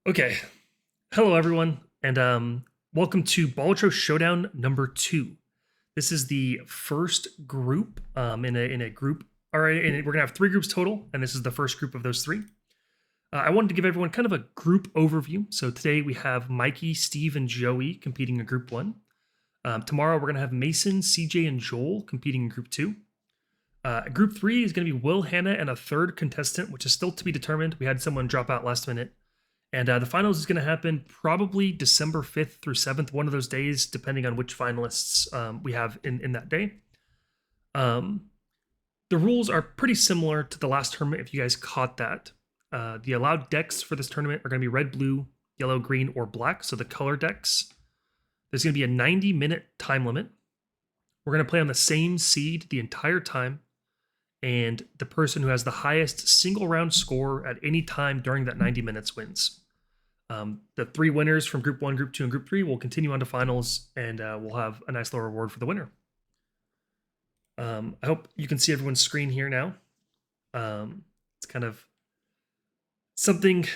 Okay. Hello, everyone, and welcome to Balatro Showdown number 2. This is the first group in a group. All right, and we're gonna have 3 groups total, and this is the first group of those 3. I wanted to give everyone kind of a group overview. So today we have Mikey, Steve, and Joey competing in Group 1. Tomorrow we're gonna have Mason, CJ, and Joel competing in Group 2. Group 3 is gonna be Will, Hannah, and a third contestant, which is still to be determined. We had someone drop out last minute. And the finals is going to happen probably December 5th through 7th, one of those days, depending on which finalists we have in that day. The rules are pretty similar to the last tournament, if you guys caught that. The allowed decks for this tournament are going to be red, blue, yellow, green, or black, so the color decks. There's going to be a 90-minute time limit. We're going to play on the same seed the entire time, and the person who has the highest single-round score at any time during that 90 minutes wins. The 3 winners from Group 1, Group 2, and Group 3 will continue on to finals, and we'll have a nice little reward for the winner. I hope you can see everyone's screen here now. It's kind of something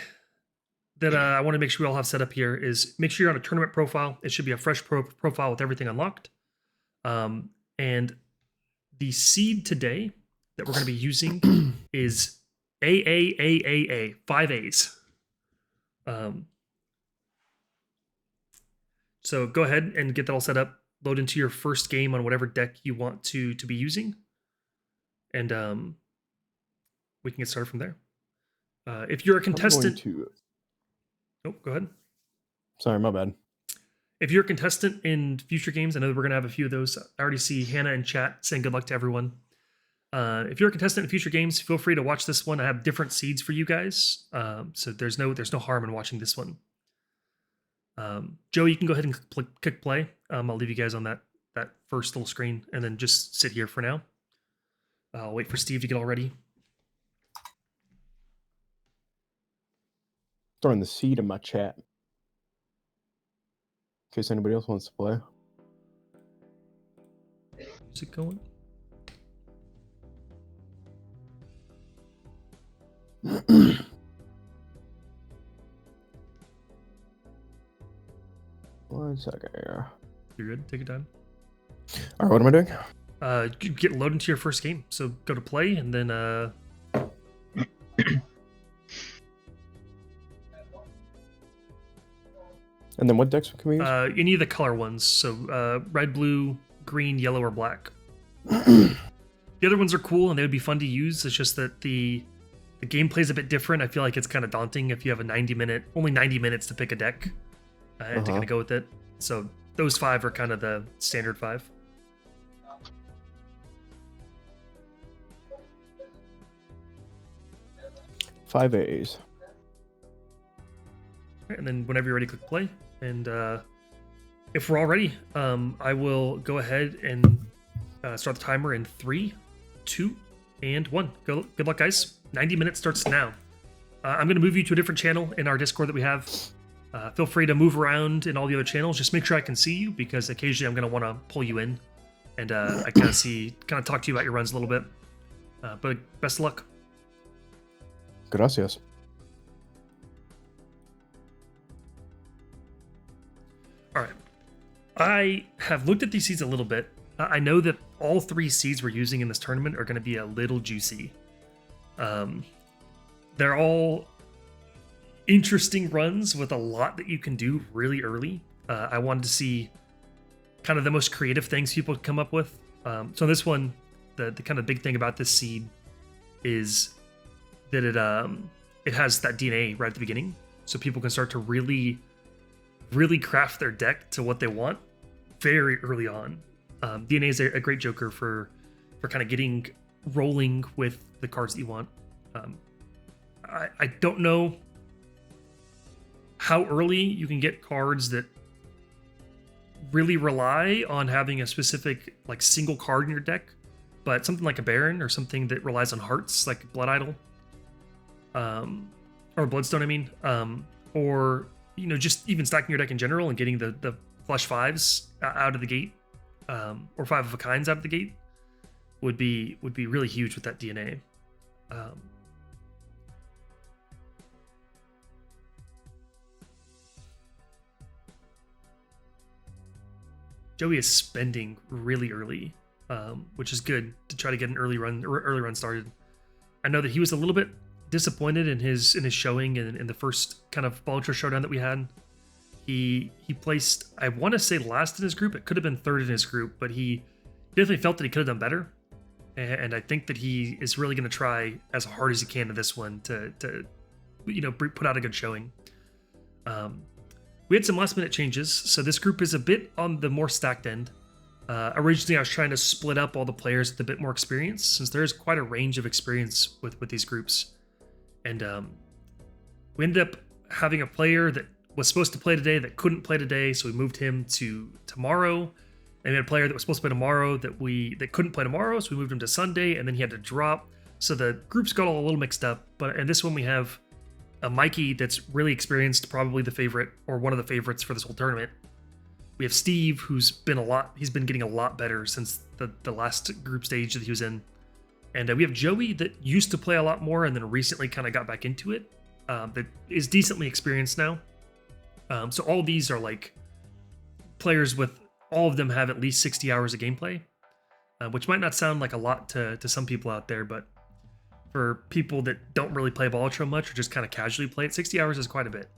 that I want to make sure we all have set up here is make sure you're on a tournament profile. It should be a fresh profile with everything unlocked. And the seed today that we're going to be using is AAAAA, 5 A's. So go ahead and get that all set up. Load into your first game on whatever deck you want to be using, and we can get started from there. If you're a contestant, oh, go ahead. Sorry, my bad. If you're a contestant in future games, I know we're gonna have a few of those. I already see Hannah in chat saying good luck to everyone. If you're a contestant in future games, feel free to watch this one. I have different seeds for you guys, so there's no harm in watching this one. Joe, you can go ahead and click play. I'll leave you guys on that first little screen, and then just sit here for now. I'll wait for Steve to get all ready. Throwing the seed in my chat in case anybody else wants to play. Is it going? One second here. You're good. Take your time. All right, what am I doing? You get loaded into your first game. So go to play, and then and then what decks can we use? any of the color ones. So red, blue, green, yellow, or black. The other ones are cool, and they would be fun to use. It's just that the gameplay is a bit different. I feel like it's kind of daunting if you have only 90 minutes to pick a deck and to kind of go with it. So those 5 are kind of the standard 5. Five A's. Right, and then whenever you're ready, click play. And if we're all ready, I will go ahead and start the timer in 3, 2, and 1. Good luck, guys. 90 minutes starts now. I'm going to move you to a different channel in our Discord that we have. Feel free to move around in all the other channels. Just make sure I can see you, because occasionally I'm going to want to pull you in, and I kind of talk to you about your runs a little bit. But best of luck. Gracias. All right. I have looked at these seeds a little bit. I know that all 3 seeds we're using in this tournament are going to be a little juicy. They're all interesting runs with a lot that you can do really early. I wanted to see kind of the most creative things people come up with. So this one, the kind of big thing about this seed is that it has that DNA right at the beginning, so people can start to really craft their deck to what they want very early on. DNA is a great joker for kind of getting rolling with the cards that you want. I don't know how early you can get cards that really rely on having a specific single card in your deck, but something like a Baron or something that relies on hearts like Blood Idol, or Bloodstone, I mean, or just even stacking your deck in general and getting the flush 5s out of the gate, or 5 of a kinds out of the gate would be really huge with that DNA. Joey is spending really early, which is good to try to get an early run started. I know that he was a little bit disappointed in his showing in the first kind of Balatro Showdown that we had. He placed, I want to say, last in his group. It could have been third in his group, but he definitely felt that he could have done better. And I think that he is really going to try as hard as he can to this one to put out a good showing. We had some last minute changes, so this group is a bit on the more stacked end. Originally, I was trying to split up all the players with a bit more experience, since there is quite a range of experience with these groups. And we ended up having a player that was supposed to play today that couldn't play today, so we moved him to tomorrow. And we had a player that was supposed to play tomorrow that couldn't play tomorrow, so we moved him to Sunday, and then he had to drop. So the groups got all a little mixed up. But in this one, we have a Mikey that's really experienced, probably the favorite or one of the favorites for this whole tournament. We have Steve, who's been getting a lot better since the last group stage that he was in. And we have Joey that used to play a lot more and then recently kind of got back into it. That is decently experienced now. So all of these are like players with, all of them have at least 60 hours of gameplay, which might not sound like a lot to some people out there, but for people that don't really play Balatro much or just kind of casually play it, 60 hours is quite a bit.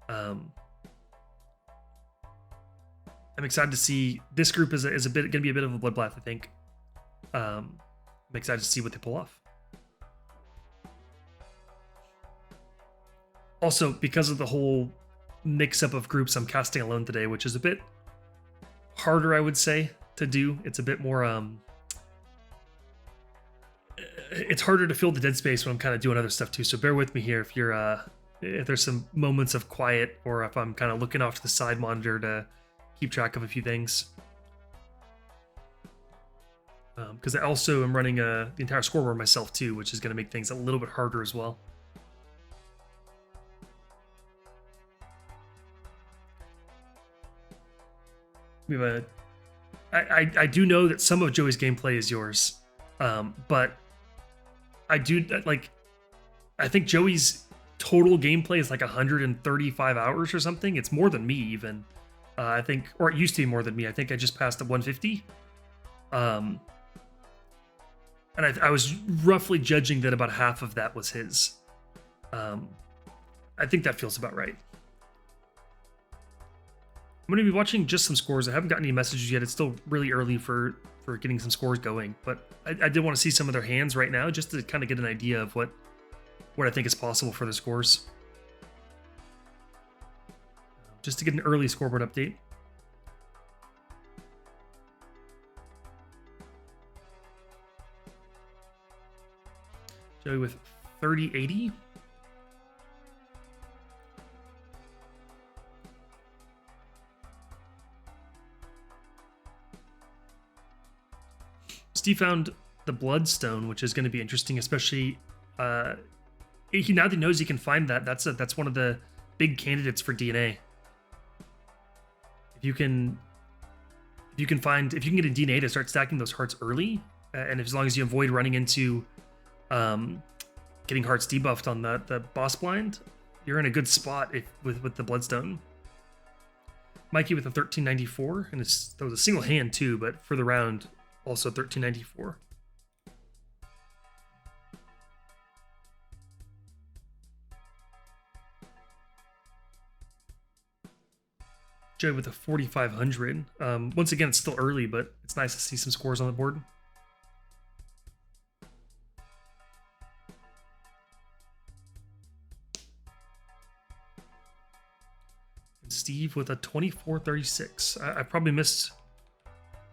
I'm excited to see this group is going to be a bit of a bloodbath, I think. I'm excited to see what they pull off. Also, because of the whole mix-up of groups, I'm casting alone today, which is a bit harder, I would say, to do. It's a bit more... it's harder to fill the dead space when I'm kind of doing other stuff too, so bear with me here if there's some moments of quiet or if I'm kind of looking off to the side monitor to keep track of a few things. Because I also am running the entire scoreboard myself too, which is going to make things a little bit harder as well. We have I do know that some of Joey's gameplay is yours, but I think Joey's total gameplay is like 135 hours or something. It's more than me even. I think, or it used to be more than me. I think I just passed the 150. And I was roughly judging that about half of that was his. I think that feels about right. I'm going to be watching just some scores. I haven't gotten any messages yet. It's still really early for getting some scores going, but I did want to see some of their hands right now just to kind of get an idea of what I think is possible for the scores. Just to get an early scoreboard update. Joey with 3080. Steve found the Bloodstone, which is going to be interesting, especially now that he knows he can find that. That's one of the big candidates for DNA. If you can get a DNA to start stacking those hearts early, and as long as you avoid running into getting hearts debuffed on the boss blind, you're in a good spot with the Bloodstone. Mikey with a 1394, and that was a single hand too, but for the round, also 1394. Joey with a 4500. Once again, it's still early, but it's nice to see some scores on the board. And Steve with a 2436. I probably missed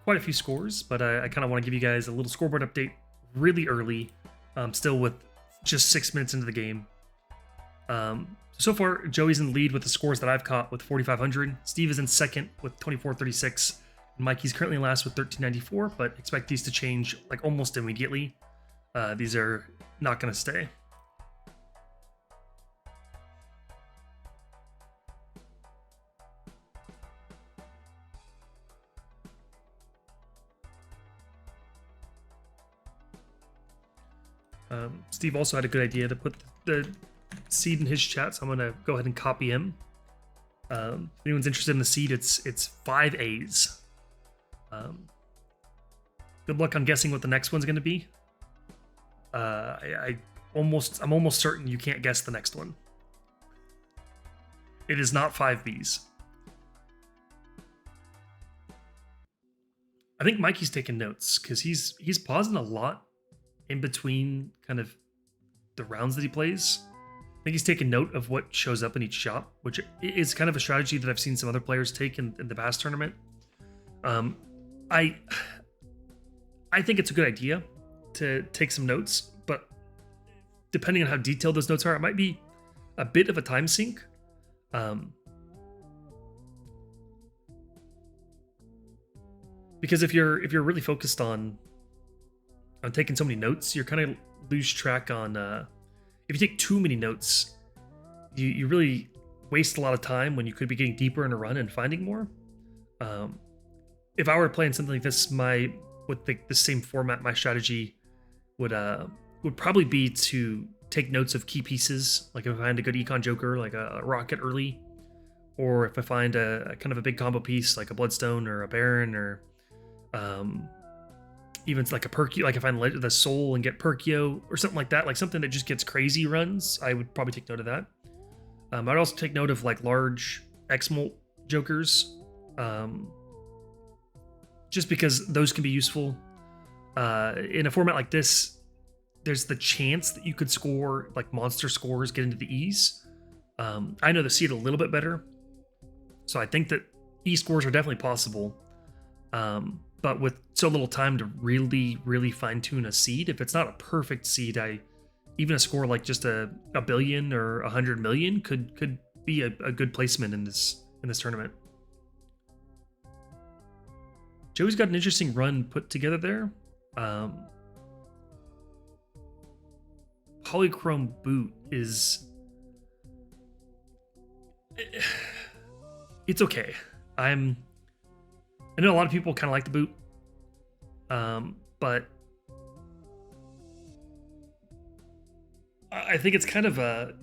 quite a few scores, but I kind of want to give you guys a little scoreboard update really early, still with just 6 minutes into the game. So far, Joey's in the lead with the scores that I've caught with 4,500. Steve is in second with 2,436. And Mikey's currently last with 1,394, but expect these to change like almost immediately. These are not going to stay. Steve also had a good idea to put the seed in his chat, so I'm going to go ahead and copy him. If anyone's interested in the seed, it's 5 A's. Good luck on guessing what the next one's going to be. I'm almost certain you can't guess the next one. It is not 5 B's. I think Mikey's taking notes because he's pausing a lot in between kind of the rounds that he plays. I think he's taking note of what shows up in each shop, which is kind of a strategy that I've seen some other players take in the past tournament. I think it's a good idea to take some notes, but depending on how detailed those notes are, it might be a bit of a time sink. Because if you're really focused on taking so many notes, you're kind of lose track on if you take too many notes, you really waste a lot of time when you could be getting deeper in a run and finding more. If I were playing something like this, with the same format, my strategy would probably be to take notes of key pieces, like if I find a good econ joker, like a rocket early, or if I find a kind of a big combo piece, like a bloodstone or a baron, or even like a Perkio, like if I find the soul and get Perkio or something like that, like something that just gets crazy runs, I would probably take note of that. I'd also take note of like large X-Molt jokers, just because those can be useful. In a format like this, there's the chance that you could score like monster scores, get into the E's. I know the seed a little bit better, so I think that E scores are definitely possible. But with so little time to really fine tune a seed, if it's not a perfect seed, even a score like just a billion or 100 million could be a good placement in this tournament. Joey's got an interesting run put together there. Polychrome boot is, it's okay. I know a lot of people kind of like the boot, but I think it's kind of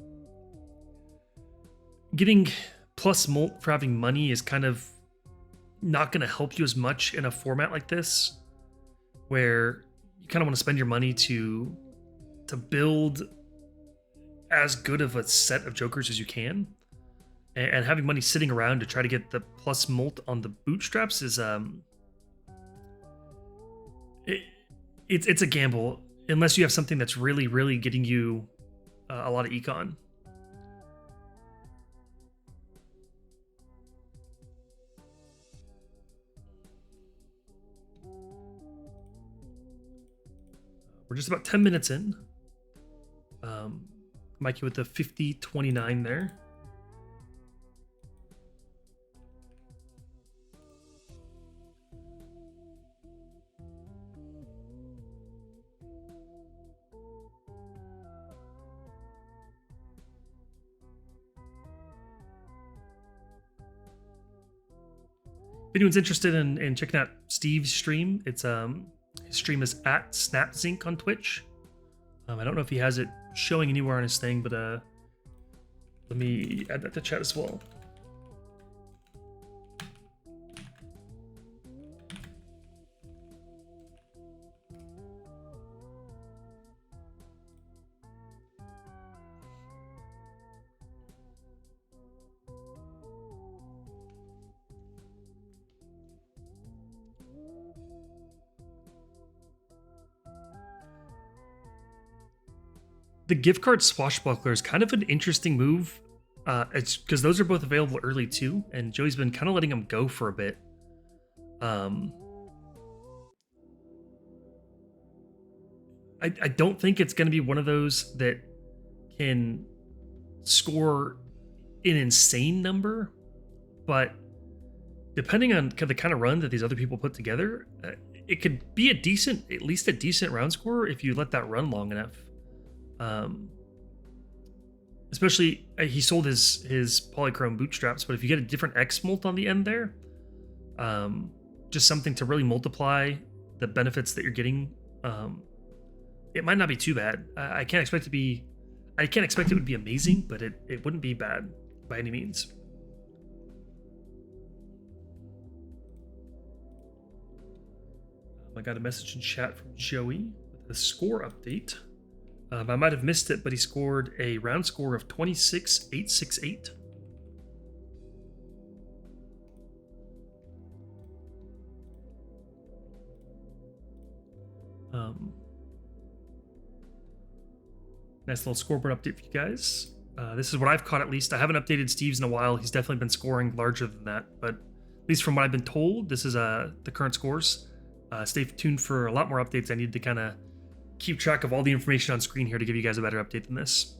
getting plus molt for having money is kind of not going to help you as much in a format like this, where you kind of want to spend your money to build as good of a set of jokers as you can. And having money sitting around to try to get the plus molt on the bootstraps is it's a gamble unless you have something that's really getting you a lot of econ. We're just about 10 minutes in. Mikey with the 50-29 there. If anyone's interested in checking out Steve's stream, it's his stream is at SnapZync on Twitch. I don't know if he has it showing anywhere on his thing, but let me add that to chat as well. The gift card swashbuckler is kind of an interesting move. It's because those are both available early too, and Joey's been kind of letting them go for a bit. I don't think it's going to be one of those that can score an insane number, but depending on the kind of run that these other people put together, it could be at least a decent round score if you let that run long enough. Especially he sold his polychrome bootstraps, but if you get a different X-Molt on the end there, just something to really multiply the benefits that you're getting, it might not be too bad. I can't expect it would be amazing, but it wouldn't be bad by any means. I got a message in chat from Joey with a score update. I might have missed it, but he scored a round score of 26,868. Nice little scoreboard update for you guys. This is what I've caught, at least. I haven't updated Steve's in a while. He's definitely been scoring larger than that, but at least from what I've been told, this is the current scores. Stay tuned for a lot more updates. I need to kind of keep track of all the information on screen here to give you guys a better update than this.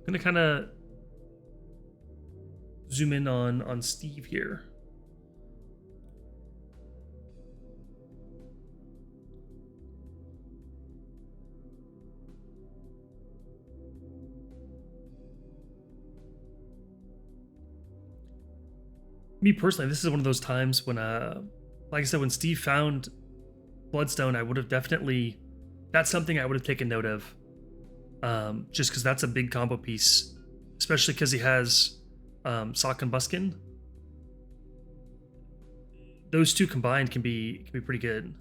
I'm gonna kind of zoom in on Steve here. Me personally, this is one of those times when, like I said, when Steve found Bloodstone, I would have definitely, that's something I would have taken note of. Just because that's a big combo piece, especially because he has Sock and Buskin. Those two combined can be pretty good.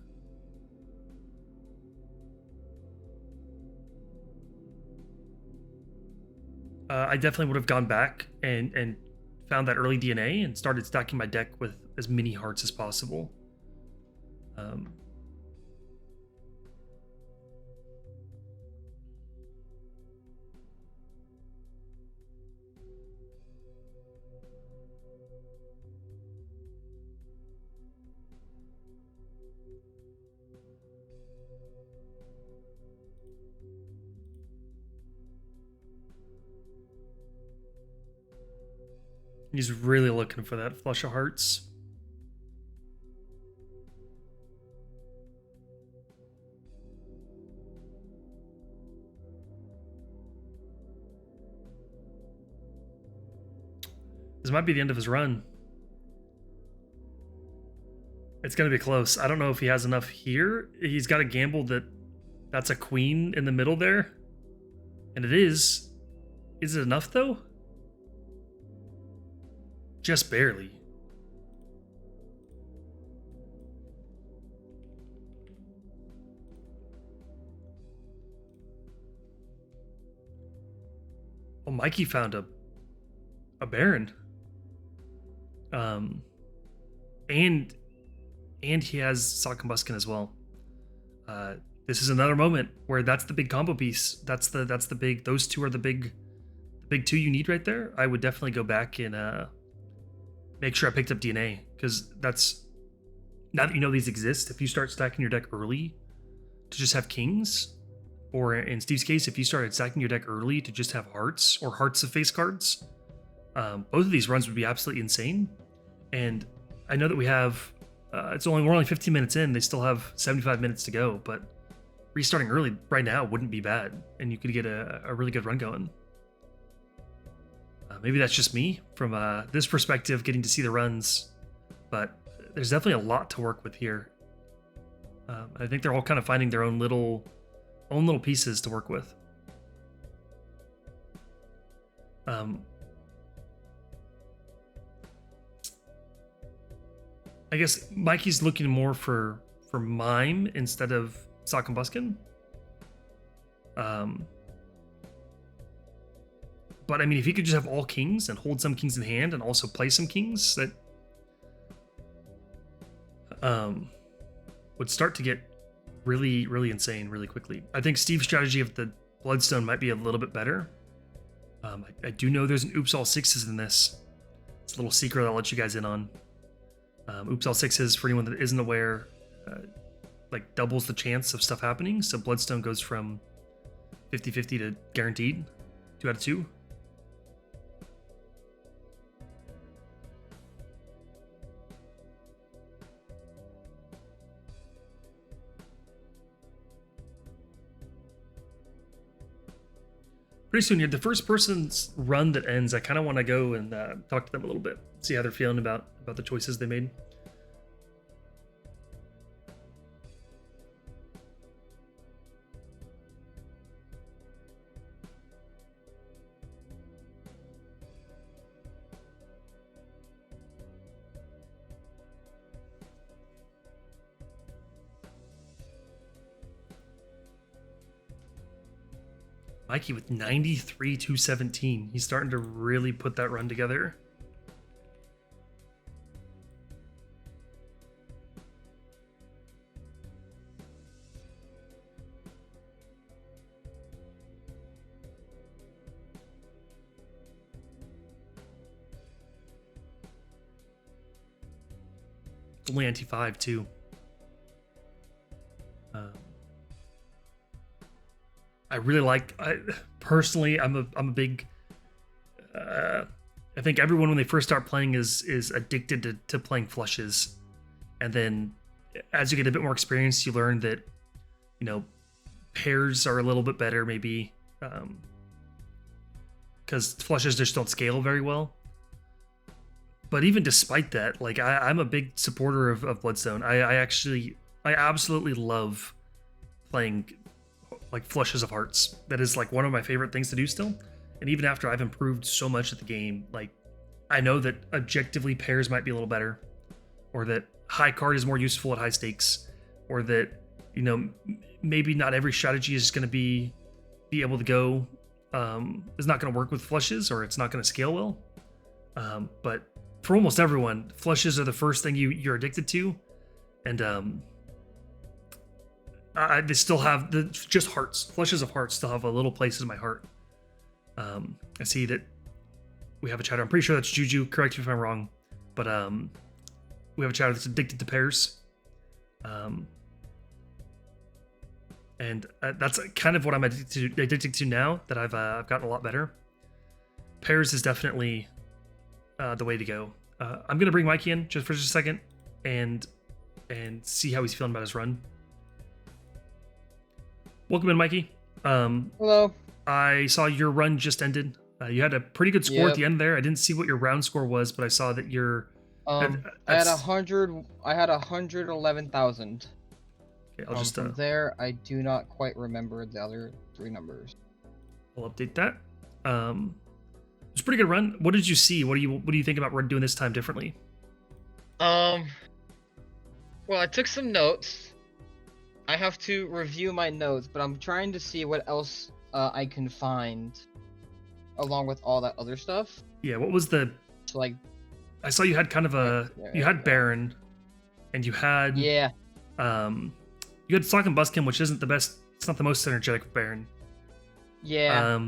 I definitely would have gone back and found that early DNA and started stacking my deck with as many hearts as possible. He's really looking for that flush of hearts. This might be the end of his run. It's going to be close. I don't know if he has enough here. He's got to gamble that that's a queen in the middle there. And it is. Is it enough, though? Just barely. Oh, Mikey found a Baron. And he has Sock and Buskin as well. This is another moment where that's the big combo piece. That's the big, those two are the big two you need right there. I would definitely go back and make sure I picked up DNA, because that's, now that you know these exist, if you start stacking your deck early to just have kings, or in Steve's case, if you started stacking your deck early to just have hearts or hearts of face cards, both of these runs would be absolutely insane. And I know that we have, we're only 15 minutes in, they still have 75 minutes to go, but restarting early right now wouldn't be bad, and you could get a really good run going. Maybe that's just me from this perspective, getting to see the runs, but there's definitely a lot to work with here. I think they're all kind of finding their own little pieces to work with. I guess Mikey's looking more for Mime instead of Sock and Buskin. But I mean, if he could just have all kings and hold some kings in hand and also play some kings, that would start to get really, really insane really quickly. I think Steve's strategy of the Bloodstone might be a little bit better. I do know there's an Oops All Sixes in this. It's a little secret I'll let you guys in on. Oops All Sixes, for anyone that isn't aware, like doubles the chance of stuff happening. So Bloodstone goes from 50-50 to guaranteed, 2 out of 2. Pretty soon here, the first person's run that ends, I kind of want to go and talk to them a little bit, see how they're feeling about the choices they made. Mikey with 93, 217. He's starting to really put that run together. Only anti-5 too. I really like. Personally, I'm a big. I think everyone when they first start playing is addicted to playing flushes, and then as you get a bit more experience, you learn that pairs are a little bit better maybe, because flushes just don't scale very well. But even despite that, like I'm a big supporter of Bloodstone. I absolutely love playing like flushes of hearts. That is like one of my favorite things to do still. And even after I've improved so much at the game, like I know that objectively pairs might be a little better, or that high card is more useful at high stakes, or that maybe not every strategy is going to be able to go is not going to work with flushes, or it's not going to scale well. But for almost everyone, flushes are the first thing you're addicted to, and they still have just hearts. Flushes of hearts still have a little place in my heart. I see that we have a chatter. I'm pretty sure that's Juju. Correct me if I'm wrong, but we have a chatter that's addicted to pairs, and that's kind of what I'm addicted to now that I've gotten a lot better. Pairs is definitely the way to go. I'm gonna bring Mikey in just for a second and see how he's feeling about his run. Welcome in, Mikey. Hello. I saw your run just ended. You had a pretty good score at the end there. I didn't see what your round score was, but I saw that you're. I had 100. I had 111,000. Okay, I'll just. From there, I do not quite remember the other three numbers. I'll update that. It's a pretty good run. What did you see? What do you think about doing this time differently? Well, I took some notes. I have to review my notes, but I'm trying to see what else I can find along with all that other stuff. Yeah, what was the... So, like... I saw you had kind of a... You had Baron, and you had... Yeah. You had Sock and Buskin, which isn't the best... It's not the most synergetic Baron. Yeah.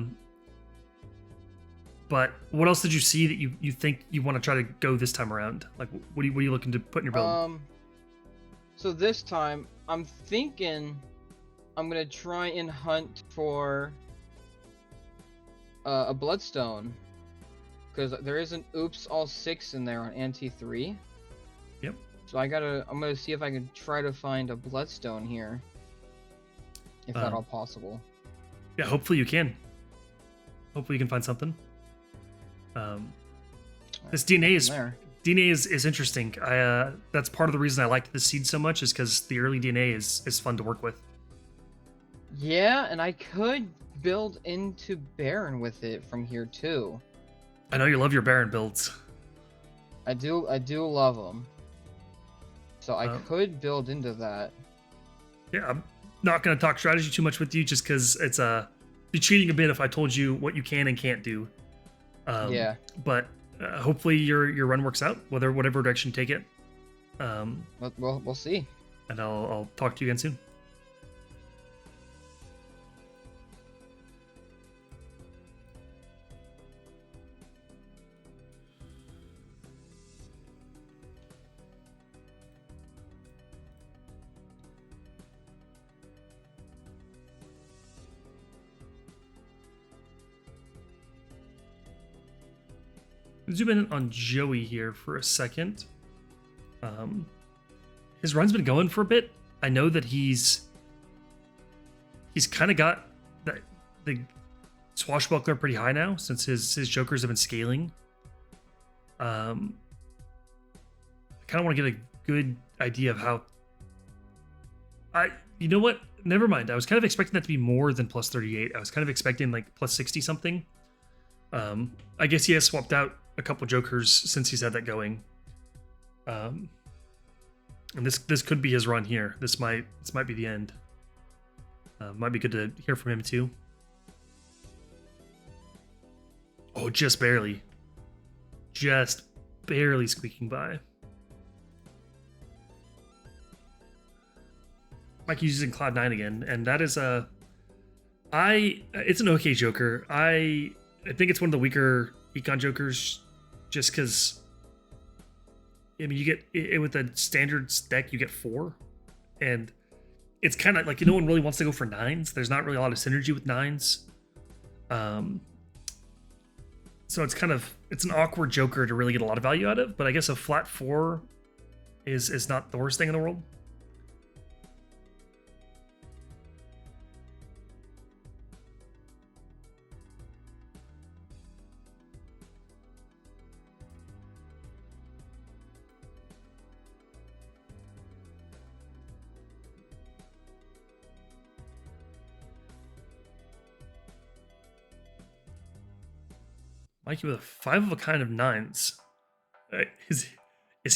But what else did you see that you think you want to try to go this time around? Like, what are you looking to put in your build? So this time, I'm thinking I'm gonna try and hunt for a Bloodstone, because there is an Oops all 6 in there on Anti 3. Yep. So I'm gonna see if I can try to find a Bloodstone here, if at all possible. Yeah, hopefully you can. Hopefully you can find something. This DNA is interesting. That's part of the reason I liked this seed so much, is because the early DNA is fun to work with. Yeah, and I could build into Baron with it from here too. I know you love your Baron builds. I do love them. So I could build into that. Yeah, I'm not gonna talk strategy too much with you, just because it's be cheating a bit if I told you what you can and can't do. Yeah. But hopefully your run works out, whatever direction you take it. We'll see. And I'll talk to you again soon. Zoom in on Joey here for a second. His run's been going for a bit. I know that he's kind of got the swashbuckler pretty high now, since his jokers have been scaling. I kind of want to get a good idea of how. You know what? Never mind. I was kind of expecting that to be more than plus 38. I was kind of expecting like plus 60 something. I guess he has swapped out a couple jokers since he's had that going. And this could be his run here. This might be the end. Might be good to hear from him too. Oh, just barely. Just barely squeaking by. Mikey's using Cloud9 again, and that is it's an okay Joker. I think it's one of the weaker Econ Jokers, just because, I mean, you get it with a standard deck, you get 4, and it's kind of like, no one really wants to go for 9s. There's not really a lot of synergy with 9s. So it's an awkward Joker to really get a lot of value out of, but I guess a flat 4 is not the worst thing in the world. Mikey with a 5 of a kind of 9s. Is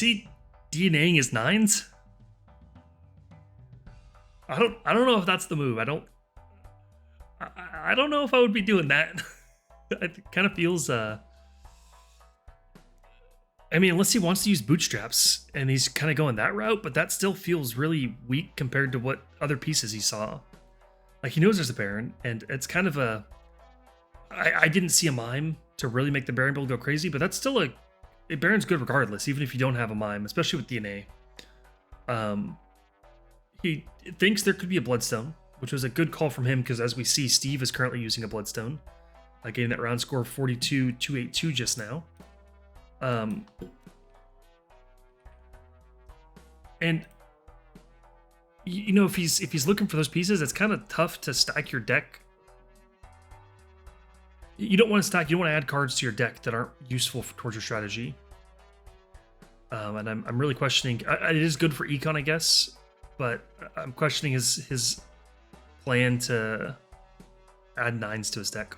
he DNAing his 9s? I don't know if that's the move. I don't know if I would be doing that. It kind of feels I mean, unless he wants to use bootstraps and he's kind of going that route, but that still feels really weak compared to what other pieces he saw. Like, he knows there's a Baron, and it's kind of a I didn't see a mime to really make the Baron build go crazy, but that's still a Baron's good regardless, even if you don't have a mime, especially with DNA. He thinks there could be a Bloodstone, which was a good call from him, because as we see, Steve is currently using a Bloodstone, getting that round score of 42,282 just now. And you know, if he's looking for those pieces, it's kind of tough to stack your deck. You don't want to stack. You don't want to add cards to your deck that aren't useful towards your strategy. And I'm really questioning. It is good for Econ, I guess, but I'm questioning his plan to add 9s to his deck.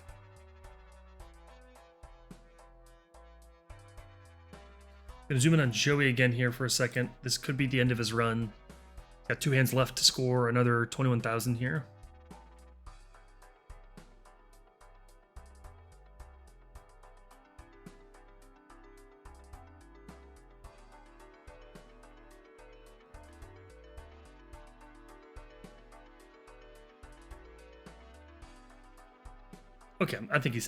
Gonna zoom in on Joey again here for a second. This could be the end of his run. Got 2 hands left to score another 21,000 here. Okay, I think he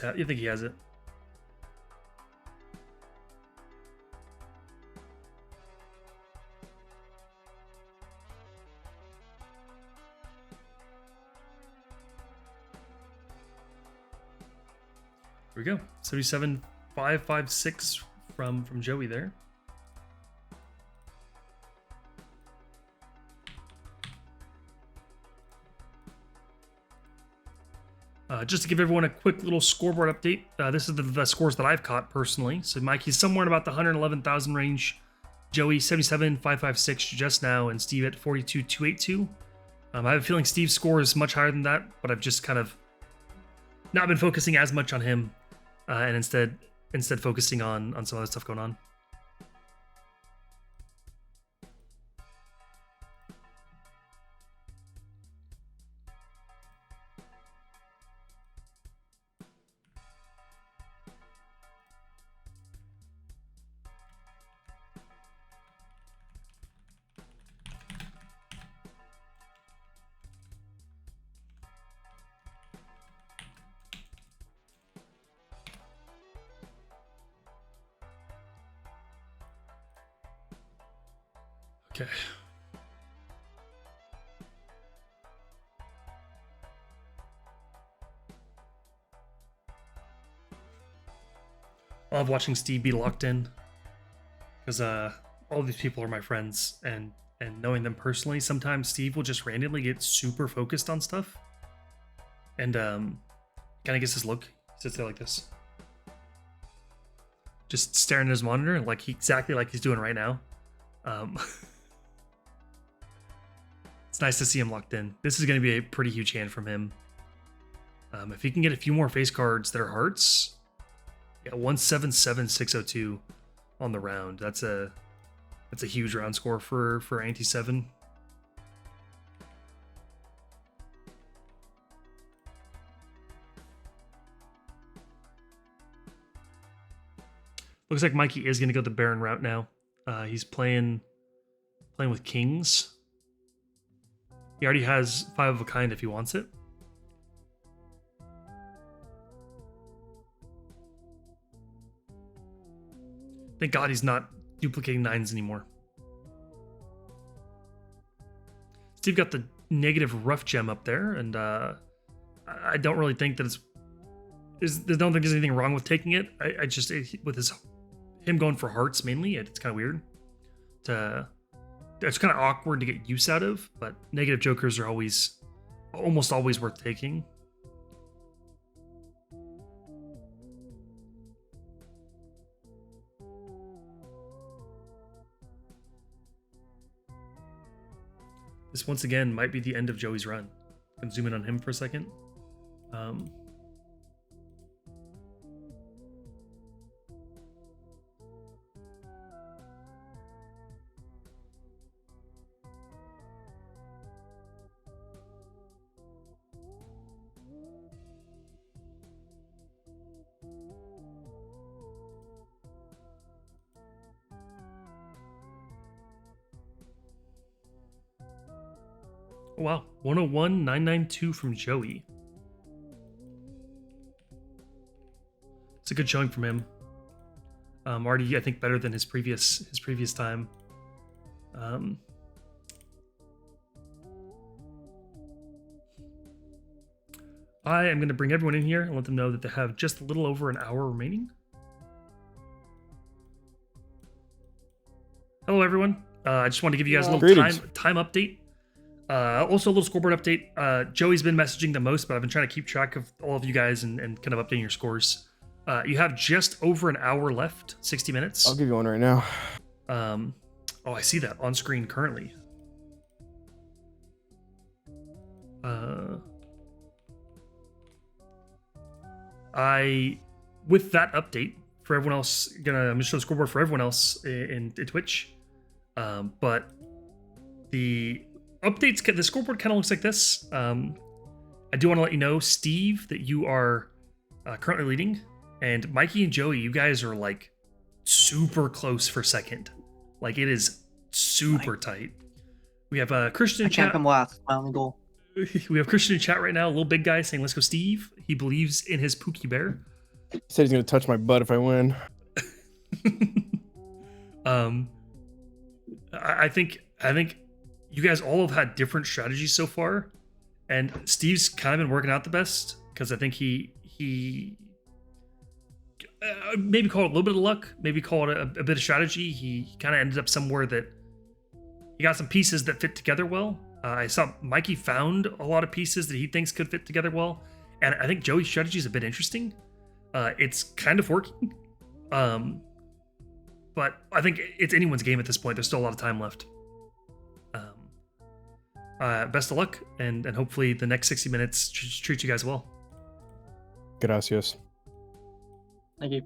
has it. Here we go. 77,556 from Joey there. Just to give everyone a quick little scoreboard update, this is the scores that I've caught personally. So Mikey's somewhere in about the 111,000 range, Joey 77,556 just now, and Steve at 42,282. I have a feeling Steve's score is much higher than that, but I've just kind of not been focusing as much on him, and instead focusing on some other stuff going on. Okay. I love watching Steve be locked in, because all these people are my friends, and knowing them personally, sometimes Steve will just randomly get super focused on stuff, and kind of gets his look. He sits there like this, just staring at his monitor, like exactly like he's doing right now. It's nice to see him locked in. This is going to be a pretty huge hand from him. If he can get a few more face cards that are hearts, yeah, 177,602 on the round. That's a huge round score for Ante 7. Looks like Mikey is gonna go the Baron route now. He's playing with kings. He already has 5 of a kind if he wants it. Thank God he's not duplicating 9s anymore. Steve got the negative rough gem up there, and I don't really think that I don't think there's anything wrong with taking it. I just with him going for hearts mainly, it's kind of weird. It's kind of awkward to get use out of, but negative jokers are almost always worth taking. This once again might be the end of Joey's run. I can zoom in on him for a second. Wow, 101,992 from Joey. It's a good showing from him. Already, I think, better than his previous time. I am going to bring everyone in here and let them know that they have just a little over an hour remaining. Hello, everyone. I just wanted to give you guys a little time update. Also a little scoreboard update. Joey's been messaging the most, but I've been trying to keep track of all of you guys and kind of updating your scores. You have just over an hour left, 60 minutes. I'll give you one right now. Oh, I see that on screen currently. With that update for everyone else, I'm gonna show the scoreboard for everyone else in Twitch. But the scoreboard kind of looks like this. I do want to let you know, Steve, that you are currently leading, and Mikey and Joey, you guys are like super close for second. Like it is super tight. We have Christian in chat. I can't come last. My only goal. We have Christian in chat right now, a little big guy saying, "Let's go, Steve." He believes in his Pookie Bear. He said he's gonna touch my butt if I win. I think you guys all have had different strategies so far, and Steve's kind of been working out the best because I think he maybe call it a little bit of luck, maybe call it a bit of strategy. He kind of ended up somewhere that he got some pieces that fit together well. I saw Mikey found a lot of pieces that he thinks could fit together well, and I think Joey's strategy is a bit interesting. It's kind of working, but I think it's anyone's game at this point. There's still a lot of time left. Best of luck, and hopefully the next 60 minutes treat you guys well. Gracias. Thank you.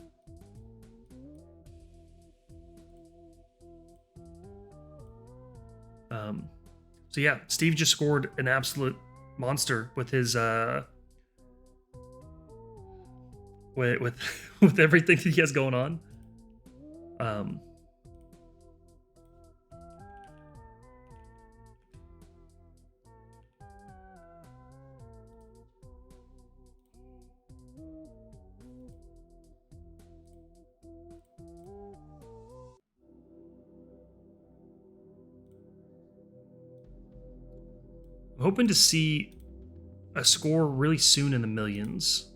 So yeah, Steve just scored an absolute monster with his with everything that he has going on. I'm hoping to see a score really soon in the millions.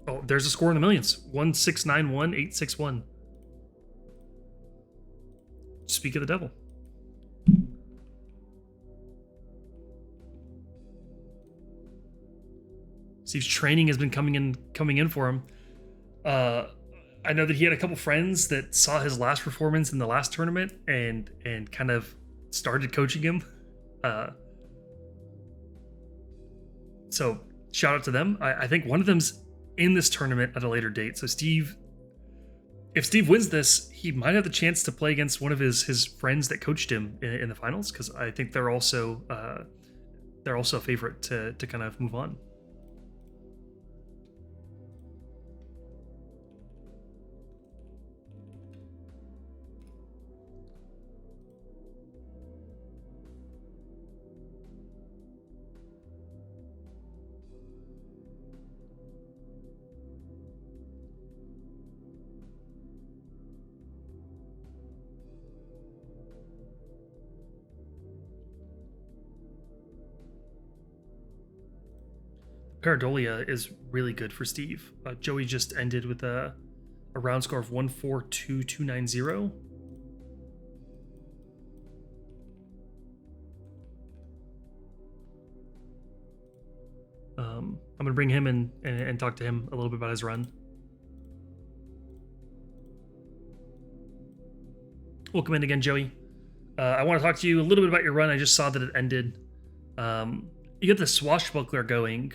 Oh, there's a score in the millions. 1691861. Speak of the devil. Steve's training has been coming in for him. I know that he had a couple friends that saw his last performance in the last tournament and kind of started coaching him. So shout out to them. I think one of them's in this tournament at a later date. So if Steve wins this, he might have the chance to play against one of his friends that coached him in the finals, because I think they're also a favorite to kind of move on. Paradolia is really good for Steve. Joey just ended with a round score of 142,290. I'm gonna bring him in and talk to him a little bit about his run. Welcome in again, Joey. I want to talk to you a little bit about your run. I just saw that it ended. You got the swashbuckler going,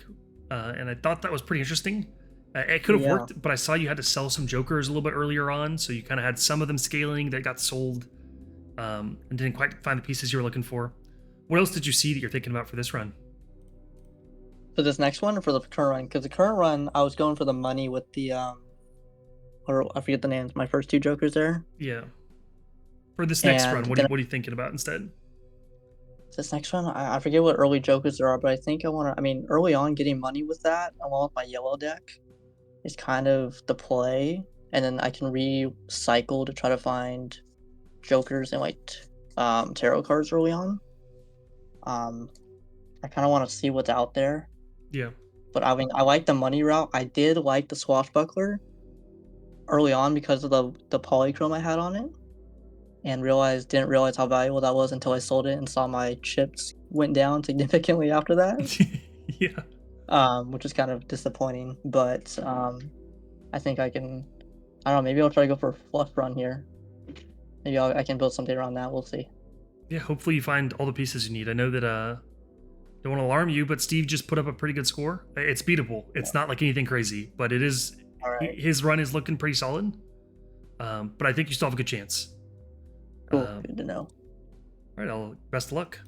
and I thought that was pretty interesting. It could have worked, but I saw you had to sell some jokers a little bit earlier on, so you kind of had some of them scaling that got sold, and didn't quite find the pieces you were looking for. What else did you see that you're thinking about for this run? For this next one or for the current run? Because the current run, I was going for the money with the or I forget the names. My first two jokers there. Yeah. For this next And run, what are you thinking about instead? This next one, I forget what early jokers there are, but I think I want to. I mean, early on, getting money with that, along with my yellow deck, is kind of the play, and then I can recycle to try to find jokers and like tarot cards early on. I kind of want to see what's out there. Yeah. But I mean, I like the money route. I did like the swashbuckler early on because of the polychrome I had on it, and didn't realize how valuable that was until I sold it and saw my chips went down significantly after that. Yeah. Which is kind of disappointing. But I think I can. I don't know. Maybe I'll try to go for a fluff run here. Maybe I can build something around that. We'll see. Yeah. Hopefully you find all the pieces you need. I know that don't want to alarm you, but Steve just put up a pretty good score. It's beatable. It's not like anything crazy, but it is. All right. His run is looking pretty solid. But I think you still have a good chance. Cool. Good to know. All right. Best of luck.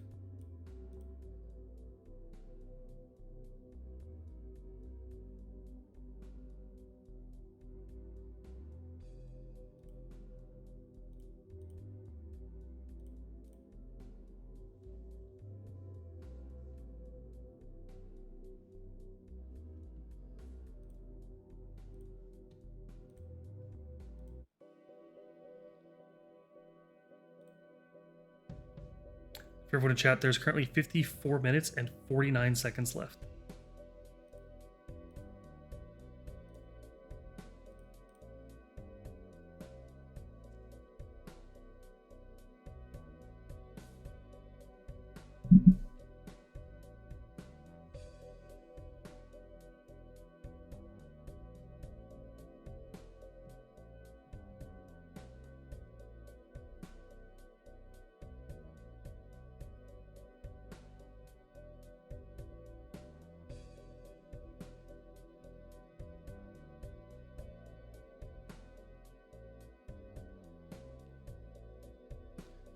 For everyone in chat, there's currently 54 minutes and 49 seconds left.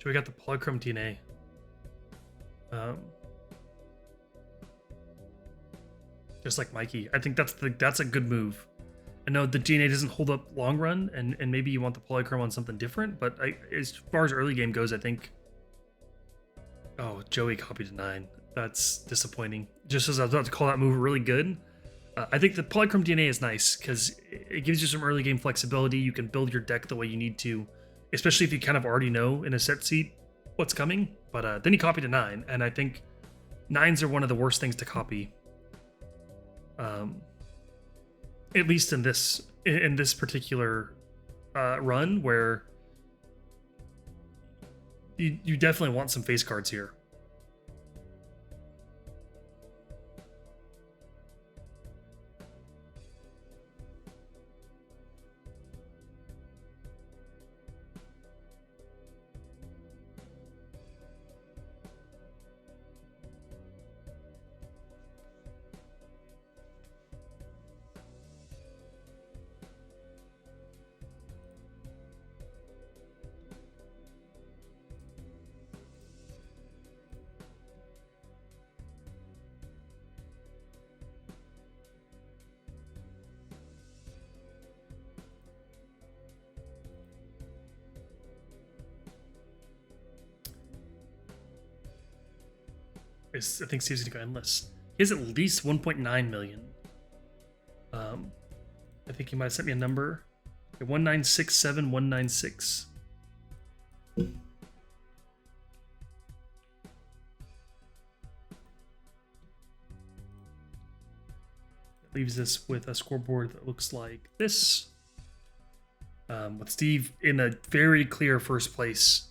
So we got the polychrome DNA. Just like Mikey, I think that's a good move. I know the DNA doesn't hold up long run, and maybe you want the polychrome on something different. But as far as early game goes, I think. Oh, Joey copied to 9. That's disappointing. Just as I was about to call that move really good. I think the polychrome DNA is nice because it gives you some early game flexibility. You can build your deck the way you need to, especially if you kind of already know in a set seat what's coming. But then he copied a 9, and I think 9s are one of the worst things to copy. At least in this particular run, where you definitely want some face cards here. I think Steve's gonna go endless. He has at least 1.9 million. I think he might have sent me a number. 1967196. Leaves us with a scoreboard that looks like this. With Steve in a very clear first place.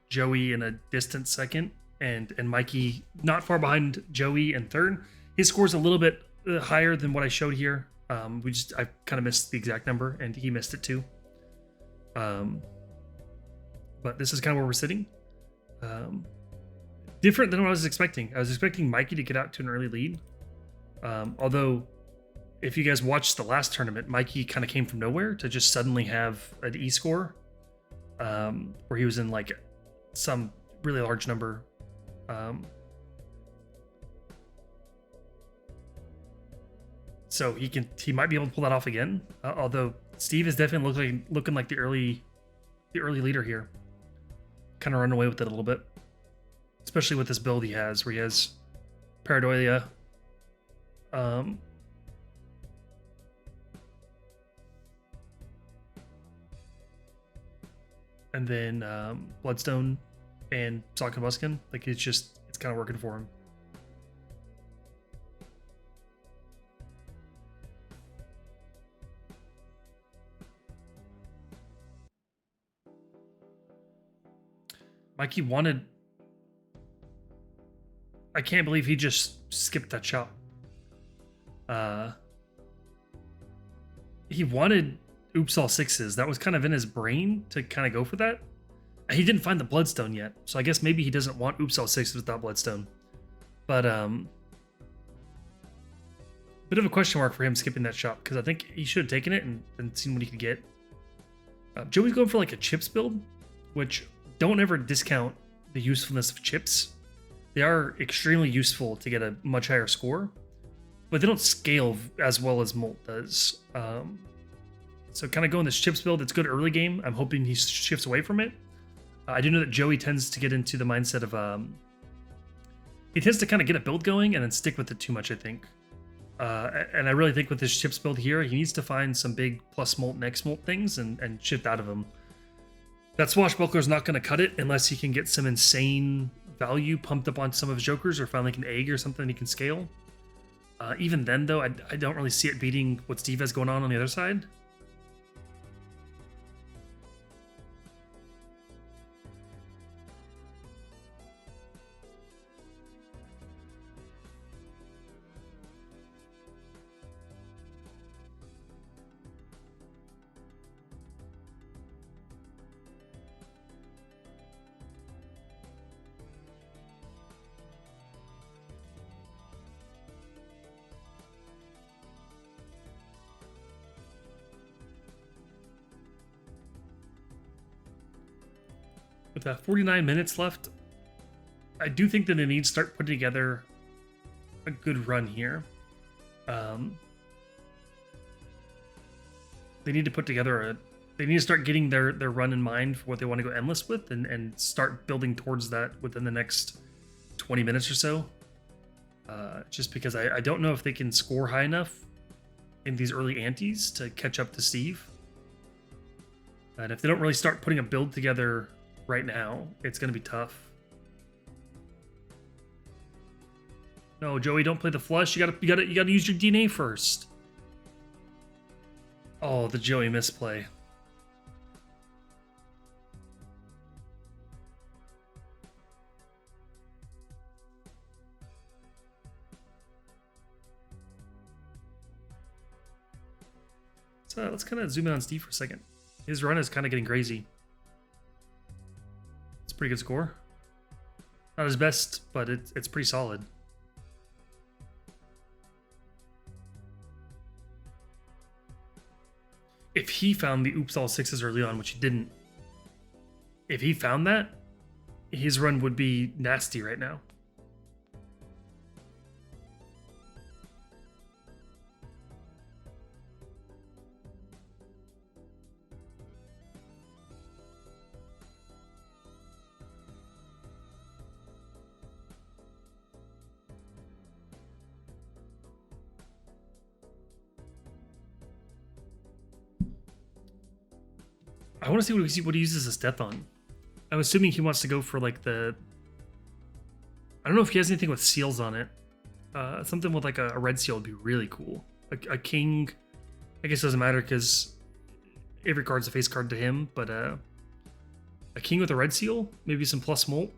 Joey in a distant second. And Mikey not far behind Joey in third. His score's a little bit higher than what I showed here. I kind of missed the exact number, and he missed it too. But this is kind of where we're sitting. Different than what I was expecting. I was expecting Mikey to get out to an early lead. Although, if you guys watched the last tournament, Mikey kind of came from nowhere to just suddenly have an E score, where he was in like some really large number. So he might be able to pull that off again. Although Steve is definitely looking like the early leader here. Kind of run away with it a little bit, especially with this build he has, where he has Pareidolia, and then Bloodstone and Sock and Buskin. Like it's kind of working for him. Mikey wanted... I can't believe he just skipped that shot. He wanted Oops All Sixes. That was kind of in his brain to kind of go for that. He didn't find the Bloodstone yet, so I guess maybe he doesn't want Oops All Sixes without Bloodstone. But, bit of a question mark for him skipping that shot, because I think he should have taken it and seen what he could get. Joey's going for like a chips build, which... Don't ever discount the usefulness of chips. They are extremely useful to get a much higher score, but they don't scale as well as Molt does. So kind of going this chips build, it's good early game. I'm hoping he shifts away from it. I do know that Joey tends to get into the mindset of... he tends to kind of get a build going and then stick with it too much, I think. And I really think with this chips build here, he needs to find some big plus Molt and X Molt things and shift out of them. That Swashbuckler's not going to cut it unless he can get some insane value pumped up on some of his jokers or find like an egg or something he can scale. Even then, though, I don't really see it beating what Steve has going on the other side. With 49 minutes left, I do think that they need to start putting together a good run here. They need to put together they need to start getting their run in mind for what they want to go endless with and start building towards that within the next 20 minutes or so. Just because I don't know if they can score high enough in these early antes to catch up to Steve. And if they don't really start putting a build together right now, it's going to be tough. No, Joey, don't play the flush. You gotta use your DNA first. Oh, the Joey misplay. So let's kind of zoom in on Steve for a second. His run is kind of getting crazy. It's a pretty good score. Not his best, but it's pretty solid. If he found the oops all sixes early on, which he didn't, if he found that, his run would be nasty right now. I want to see what he uses his death on. I'm assuming he wants to go for like the. I don't know if he has anything with seals on it. Something with like a red seal would be really cool. A king, I guess it doesn't matter because every card's a face card to him. But a king with a red seal, maybe some plus molt.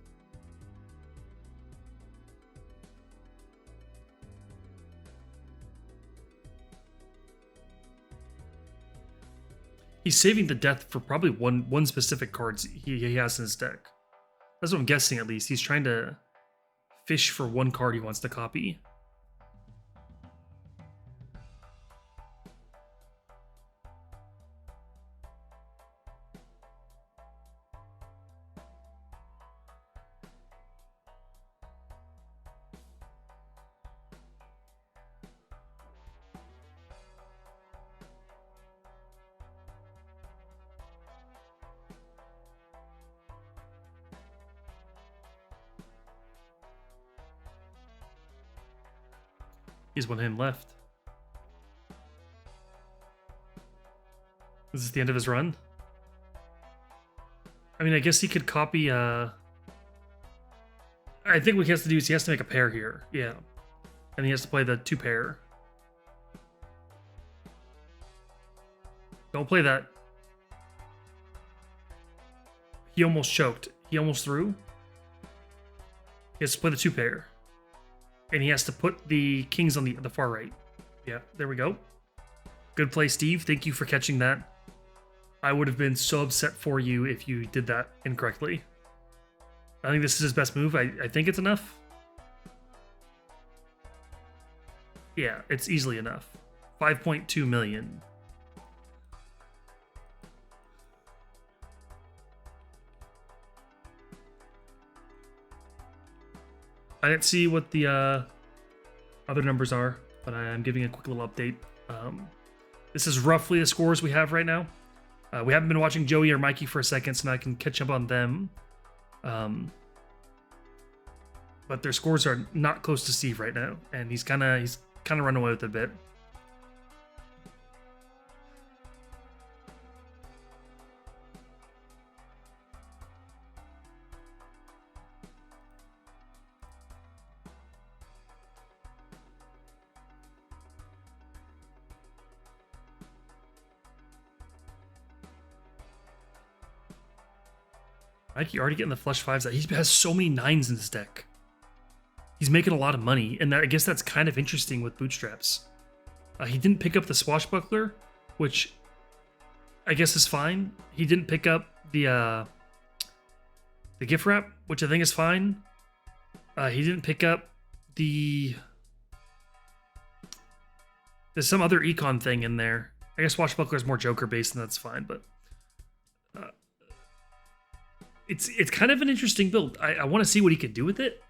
He's saving the death for probably one specific cards he has in his deck. That's what I'm guessing, at least. He's trying to fish for one card he wants to copy. He has one hand left. Is this the end of his run? I mean, I guess he could copy, I think what he has to do is he has to make a pair here. Yeah. And he has to play the 2-pair. Don't play that. He almost choked. He almost threw. He has to play the 2-pair. And he has to put the kings on the far right. Yeah, there we go. Good play, Steve. Thank you for catching that. I would have been so upset for you if you did that incorrectly. I think this is his best move. I think it's enough. Yeah, it's easily enough. 5.2 million. I didn't see what the other numbers are, but I am giving a quick little update. This is roughly the scores we have right now. We haven't been watching Joey or Mikey for a second, so now I can catch up on them. But their scores are not close to Steve right now, and he's kind of run away with it a bit. Mikey already getting the flush fives. He has so many 9s in his deck. He's making a lot of money, and I guess that's kind of interesting with bootstraps. He didn't pick up the swashbuckler, which I guess is fine. He didn't pick up the gift wrap, which I think is fine. He didn't pick up there's some other econ thing in there. I guess swashbuckler is more Joker based, and that's fine, but it's kind of an interesting build. I want to see what he can do with it,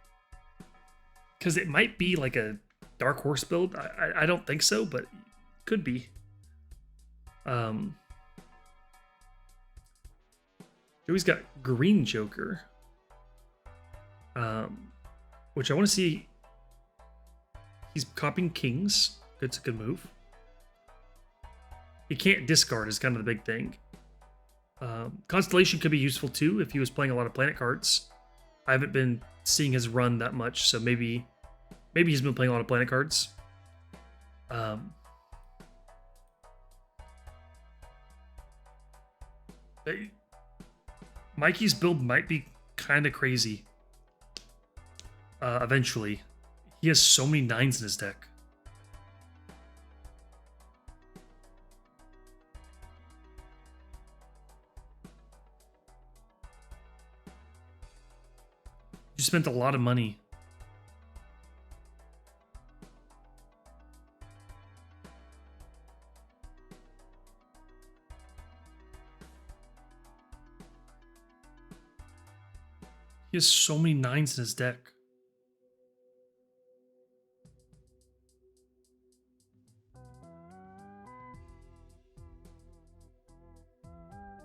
because it might be like a dark horse build. I don't think so, but could be. Joey's got green Joker, which I want to see. He's copying kings. It's a good move. He can't discard is kind of the big thing. Constellation could be useful too if he was playing a lot of planet cards. I haven't been seeing his run that much, so maybe he's been playing a lot of planet cards. Mikey's build might be kind of crazy. Eventually, he has so many 9s in his deck. You spent a lot of money. He has so many 9s in his deck.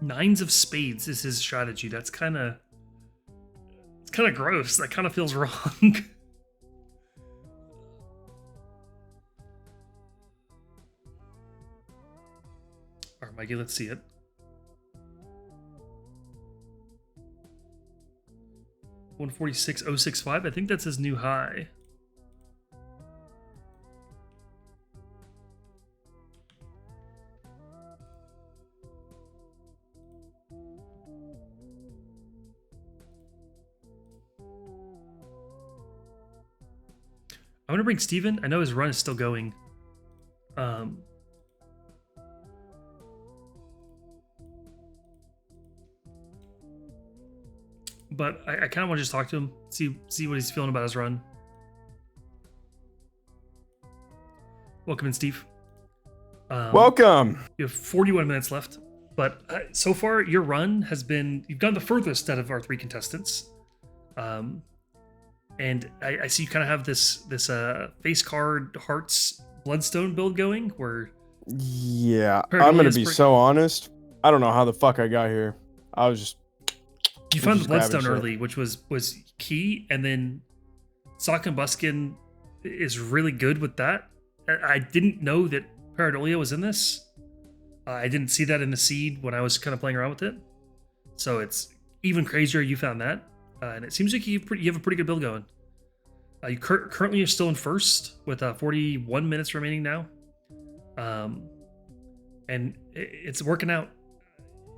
Nines of spades is his strategy. That's kind of... It's kind of gross. That kind of feels wrong. Alright, Mikey, let's see it. 146.065. I think that's his new high. I'm gonna bring Steven. I know his run is still going. But I kind of want to just talk to him, see what he's feeling about his run. Welcome in, Steve. Welcome. You have 41 minutes left, but so far your run has been, you've gone the furthest out of our 3 contestants. And I see you kind of have this face card hearts bloodstone build going where. Yeah, I'm gonna be so honest. I don't know how the fuck I got here. I was just. You found the bloodstone early, which was key, and then Sock and Buskin is really good with that. I didn't know that Pareidolia was in this. I didn't see that in the seed when I was kind of playing around with it. So it's even crazier you found that. And it seems like you have a pretty good build going. You currently are still in first with 41 minutes remaining now. And it's working out.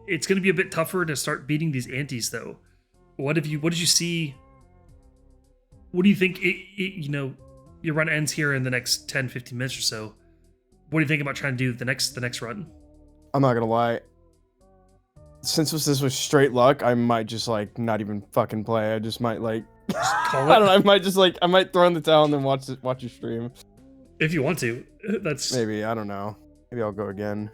It's going to be a bit tougher to start beating these antes, though. What did you see? What do you think? Your run ends here in the next 10, 15 minutes or so. What do you think about trying to do the next run? I'm not gonna lie. Since this was straight luck, I might just like not even fucking play. I just might like. Just call it. I don't know. I might throw in the towel and then watch your stream. If you want to, that's maybe. I don't know. Maybe I'll go again.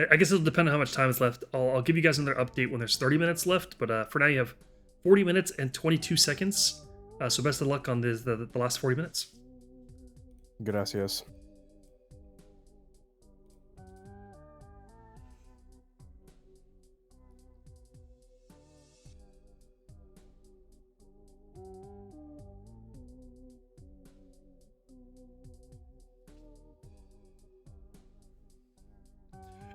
I guess it'll depend on how much time is left. I'll give you guys another update when there's 30 minutes left, but for now you have 40 minutes and 22 seconds. So best of luck on the last 40 minutes. Gracias.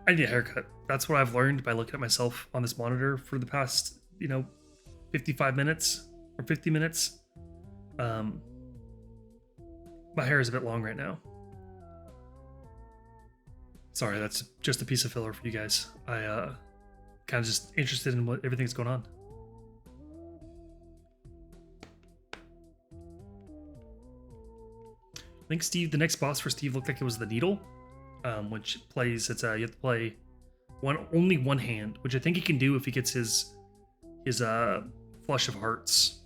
I need a haircut. That's what I've learned by looking at myself on this monitor for the past, 55 minutes or 50 minutes. My hair is a bit long right now. Sorry, that's just a piece of filler for you guys. I kind of just interested in what everything's going on. I think the next boss for Steve looked like it was the needle. Which plays you have to play only one hand, which I think he can do if he gets his flush of hearts.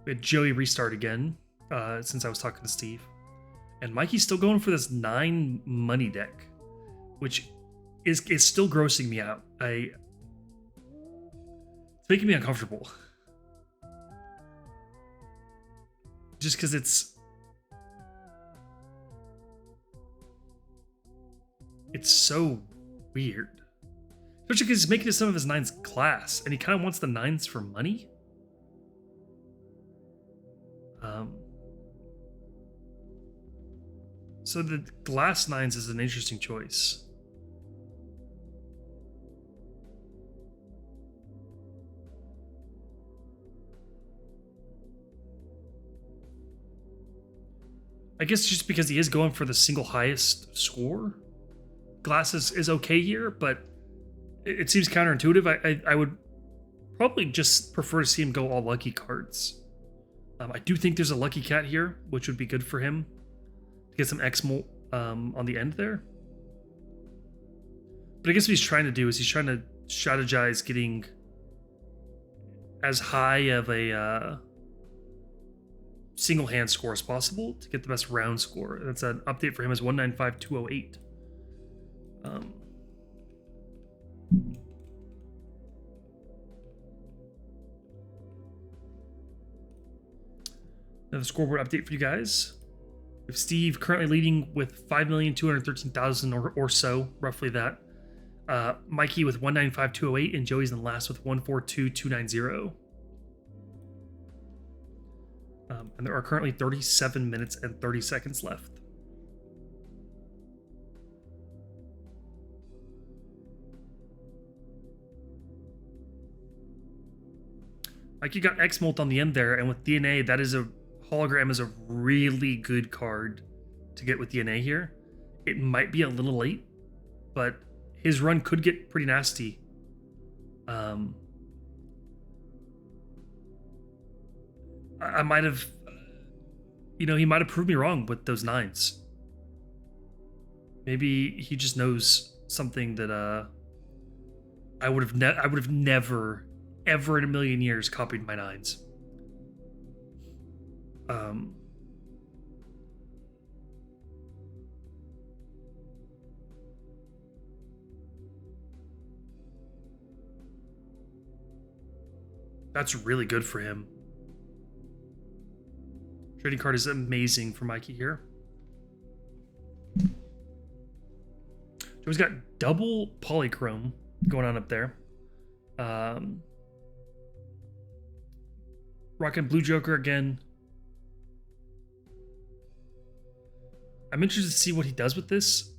We had Joey restart again, since I was talking to Steve. And Mikey's still going for this 9 money deck, which is still grossing me out. It's making me uncomfortable. Just because it's so weird. Especially because he's making some of his 9s glass, and he kind of wants the 9s for money. So the glass 9s is an interesting choice. I guess just because he is going for the single highest score. Glass is okay here, but it seems counterintuitive. I would probably just prefer to see him go all lucky cards. I do think there's a lucky cat here, which would be good for him to get some X-molt on the end there. But I guess what he's trying to do is he's trying to strategize getting as high of a single hand score as possible to get the best round score. That's an update for him is 195,208. Another scoreboard update for you guys. We have Steve currently leading with 5,213,000 or so, roughly that. Mikey with 195,208, and Joey's in last with 142,290. And there are currently 37 minutes and 30 seconds left. Like you got X-Molt on the end there, and with DNA, that is a hologram is a really good card to get with DNA here. It might be a little late, but his run could get pretty nasty. I might have, he might have proved me wrong with those 9s. Maybe he just knows something that I would have never, ever in a million years copied my 9s. That's really good for him. Trading card is amazing for Mikey here. Joey's got double polychrome going on up there. Rocking Blue Joker again. I'm interested to see what he does with this.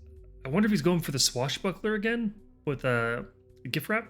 I wonder if he's going for the Swashbuckler again with a gift wrap.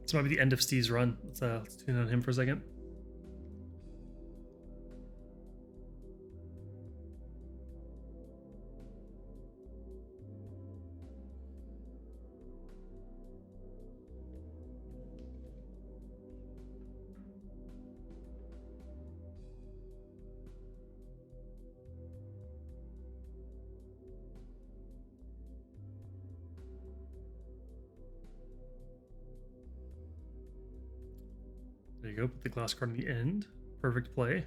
This might be the end of Steve's run. Let's tune on him for a second. There you go, put the glass card on the end. Perfect play.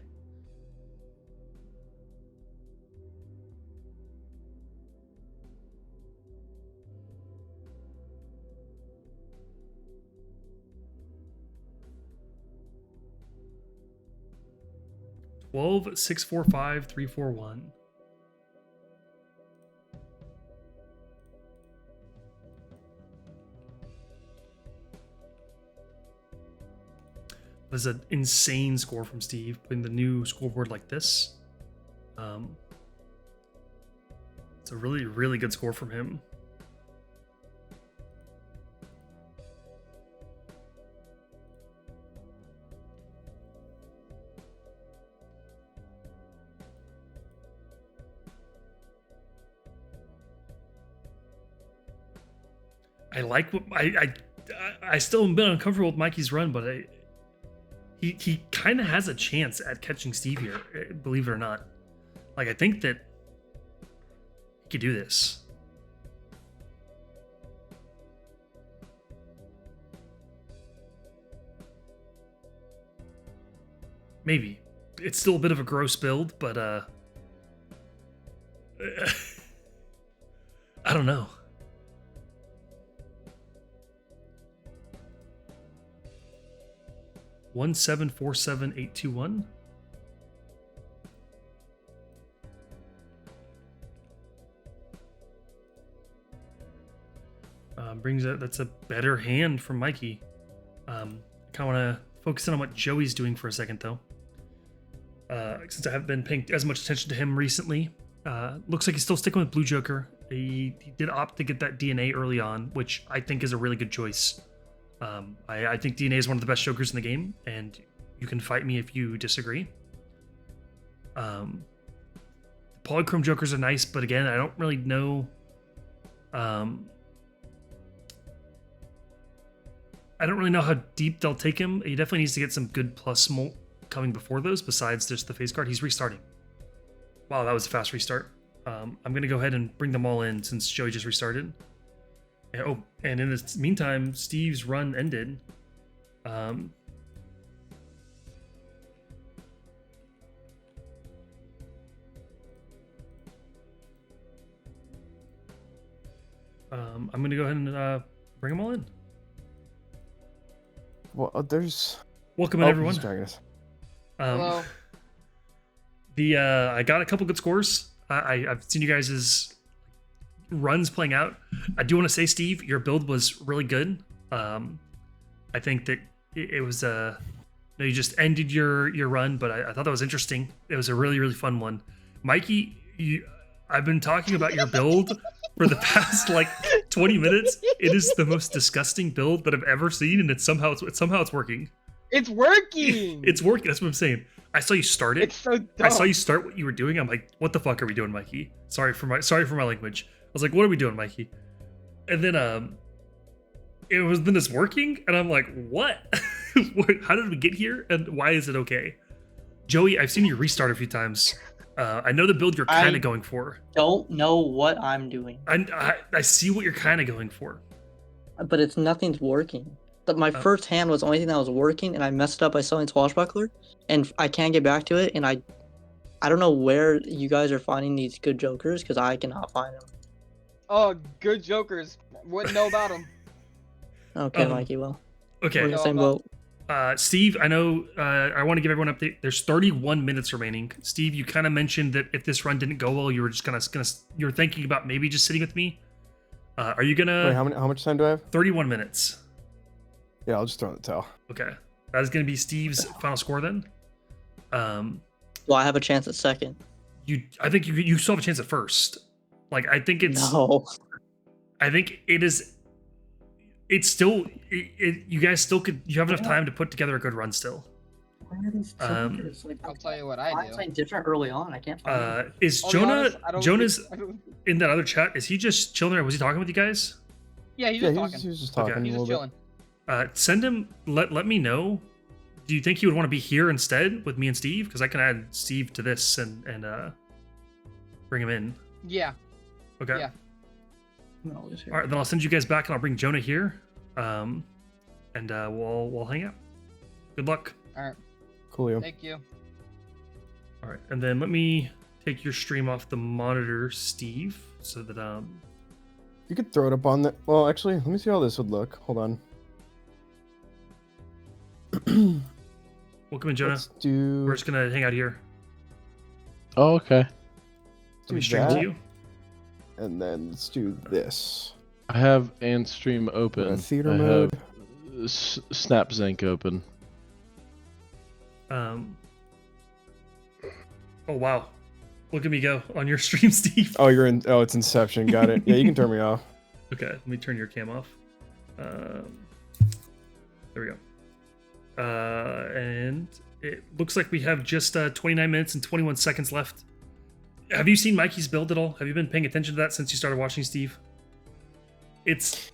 $12,645,341. That's an insane score from Steve, putting the new scoreboard like this. It's a really, really good score from him. I like what I still am a bit uncomfortable with Mikey's run, but he kind of has a chance at catching Steve here, believe it or not. Like, I think that he could do this. Maybe. It's still a bit of a gross build, but I don't know. $1747821. That's a better hand from Mikey. Kind of want to focus in on what Joey's doing for a second, though. Since I haven't been paying as much attention to him recently, looks like he's still sticking with Blue Joker. He did opt to get that DNA early on, which I think is a really good choice. I think DNA is one of the best jokers in the game, and you can fight me if you disagree. Polychrome jokers are nice, but again, I don't really know. I don't really know how deep they'll take him. He definitely needs to get some good plus molt coming before those, besides just the face card. He's restarting. Wow, that was a fast restart. I'm going to go ahead and bring them all in since Joey just restarted. Oh, and in the meantime, Steve's run ended. I'm going to go ahead and bring them all in. Well, there's... Welcome in, everyone. He's dragging us. Hello. I got a couple good scores. I've seen you guys' runs playing out. I do want to say, Steve, your build was really good. I think that it was you just ended your run, but I thought that was interesting. It was a really, really fun one. Mikey, I've been talking about your build for the past like 20 minutes. It is the most disgusting build that I've ever seen, and somehow it's working. It's working. It's working. That's what I'm saying. I saw you start it. It's so dumb. I saw you start what you were doing. I'm like, what the fuck are we doing, Mikey? Sorry for my language. I was like, what are we doing, Mikey? And then then it's working, and I'm like, what? How did we get here, and why is it okay? Joey, I've seen you restart a few times. I know the build you're kind of going for. Don't know what I'm doing. I see what you're kind of going for. But nothing's working. But my first hand was the only thing that was working, and I messed up by selling Swashbuckler, and I can't get back to it, and I don't know where you guys are finding these good jokers, because I cannot find them. Oh, good jokers. Wouldn't know about them. Okay, Mikey, well. Okay. We're in the same boat. Steve, I know I want to give everyone an update. There's 31 minutes remaining. Steve, you kind of mentioned that if this run didn't go well, you were just gonna you were thinking about maybe just sitting with me. Are you gonna? Wait, how much time do I have? 31 minutes. Yeah, I'll just throw in the towel. Okay, that is gonna be Steve's final score then. Well, I have a chance at second. I think you still have a chance at first. Like I think it's. No. I think it is. It's still. You guys still could. You have enough time to put together a good run still. Where are these jokers? Like, I'll tell you what I I'm do. playing different early on. I can't find them. Is I'll be Jonah? honest, I don't Jonah's think- I don't- in that other chat. Is he just chilling there? Was he talking with you guys? Yeah, he's Yeah, just he was, talking. he was just Okay. talking He's a just little chilling. Send him. Let me know. Do you think he would want to be here instead with me and Steve? Because I can add Steve to this and bring him in. Yeah. Okay. Yeah. I'm always here. All right. Then I'll send you guys back and I'll bring Jonah here. And we'll hang out. Good luck. All right. bit. Coolio. Thank you. All right. And then let me take your stream off the monitor, Steve, so that You could throw it up on the. Well, actually, let me see how this would look. Hold on. welcome in, Jonah. Let's do. We're just gonna hang out here. Oh, okay. Let me do stream to that, you. And then let's do this. I have and stream open. Theater I mode. have Snap Zinc open. Oh wow. Look at me go on your stream, Steve. Oh, you're in. Oh, it's Inception. Got it. Yeah, you can turn me off. Okay, let me turn your cam off. There we go. And it looks like we have just 29 minutes and 21 seconds left. Have you seen Mikey's build at all? Have you been paying attention to that since you started watching, Steve? It's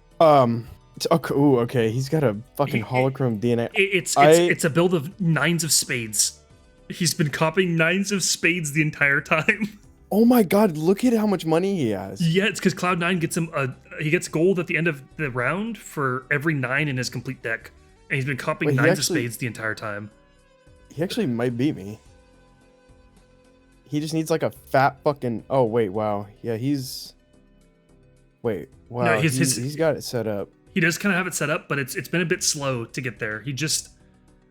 Okay, ooh, okay. He's got a fucking holochrome DNA. it's a build of nines of spades. He's been copying nines of spades the entire time. Oh my god! Look at how much money he has. Yeah, it's because Cloud9 gets him he gets gold at the end of the round for every 9 in his complete deck, and he's been copying Wait, he nines actually- of spades the entire time. He actually might beat me. He just needs like a fat fucking. Oh wait, wow. Yeah, he's. Wait, wow. No, he's got it set up. He does kind of have it set up, but it's been a bit slow to get there. He just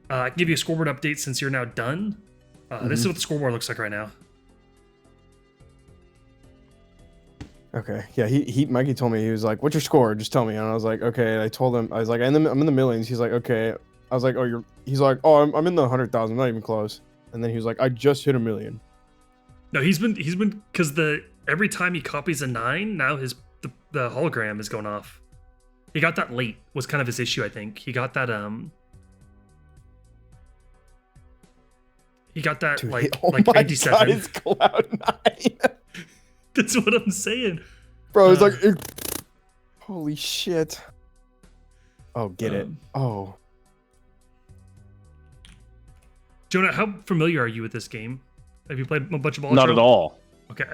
I can give you a scoreboard update since you're now done. This is what the scoreboard looks like right now. Okay, yeah. Mikey told me, he was like, "What's your score? Just tell me." And I was like, "Okay." And I told him, I was like, I'm in the millions." He's like, "Okay." I was like, "Oh, you're." He's like, "Oh, I'm in the 100,000. I'm not even close." And then he was like, "I just hit 1 million." No, he's been because every time he copies a 9, now the hologram is going off. He got that late was kind of his issue, I think. He got that Dude, like oh my 57. god, it's Cloud9. That's what I'm saying. Bro, it's like, holy shit. Oh, get it. Um, Oh, Jonah, how familiar are you with this game? Have you played a bunch of Balatro? Not at all. Okay.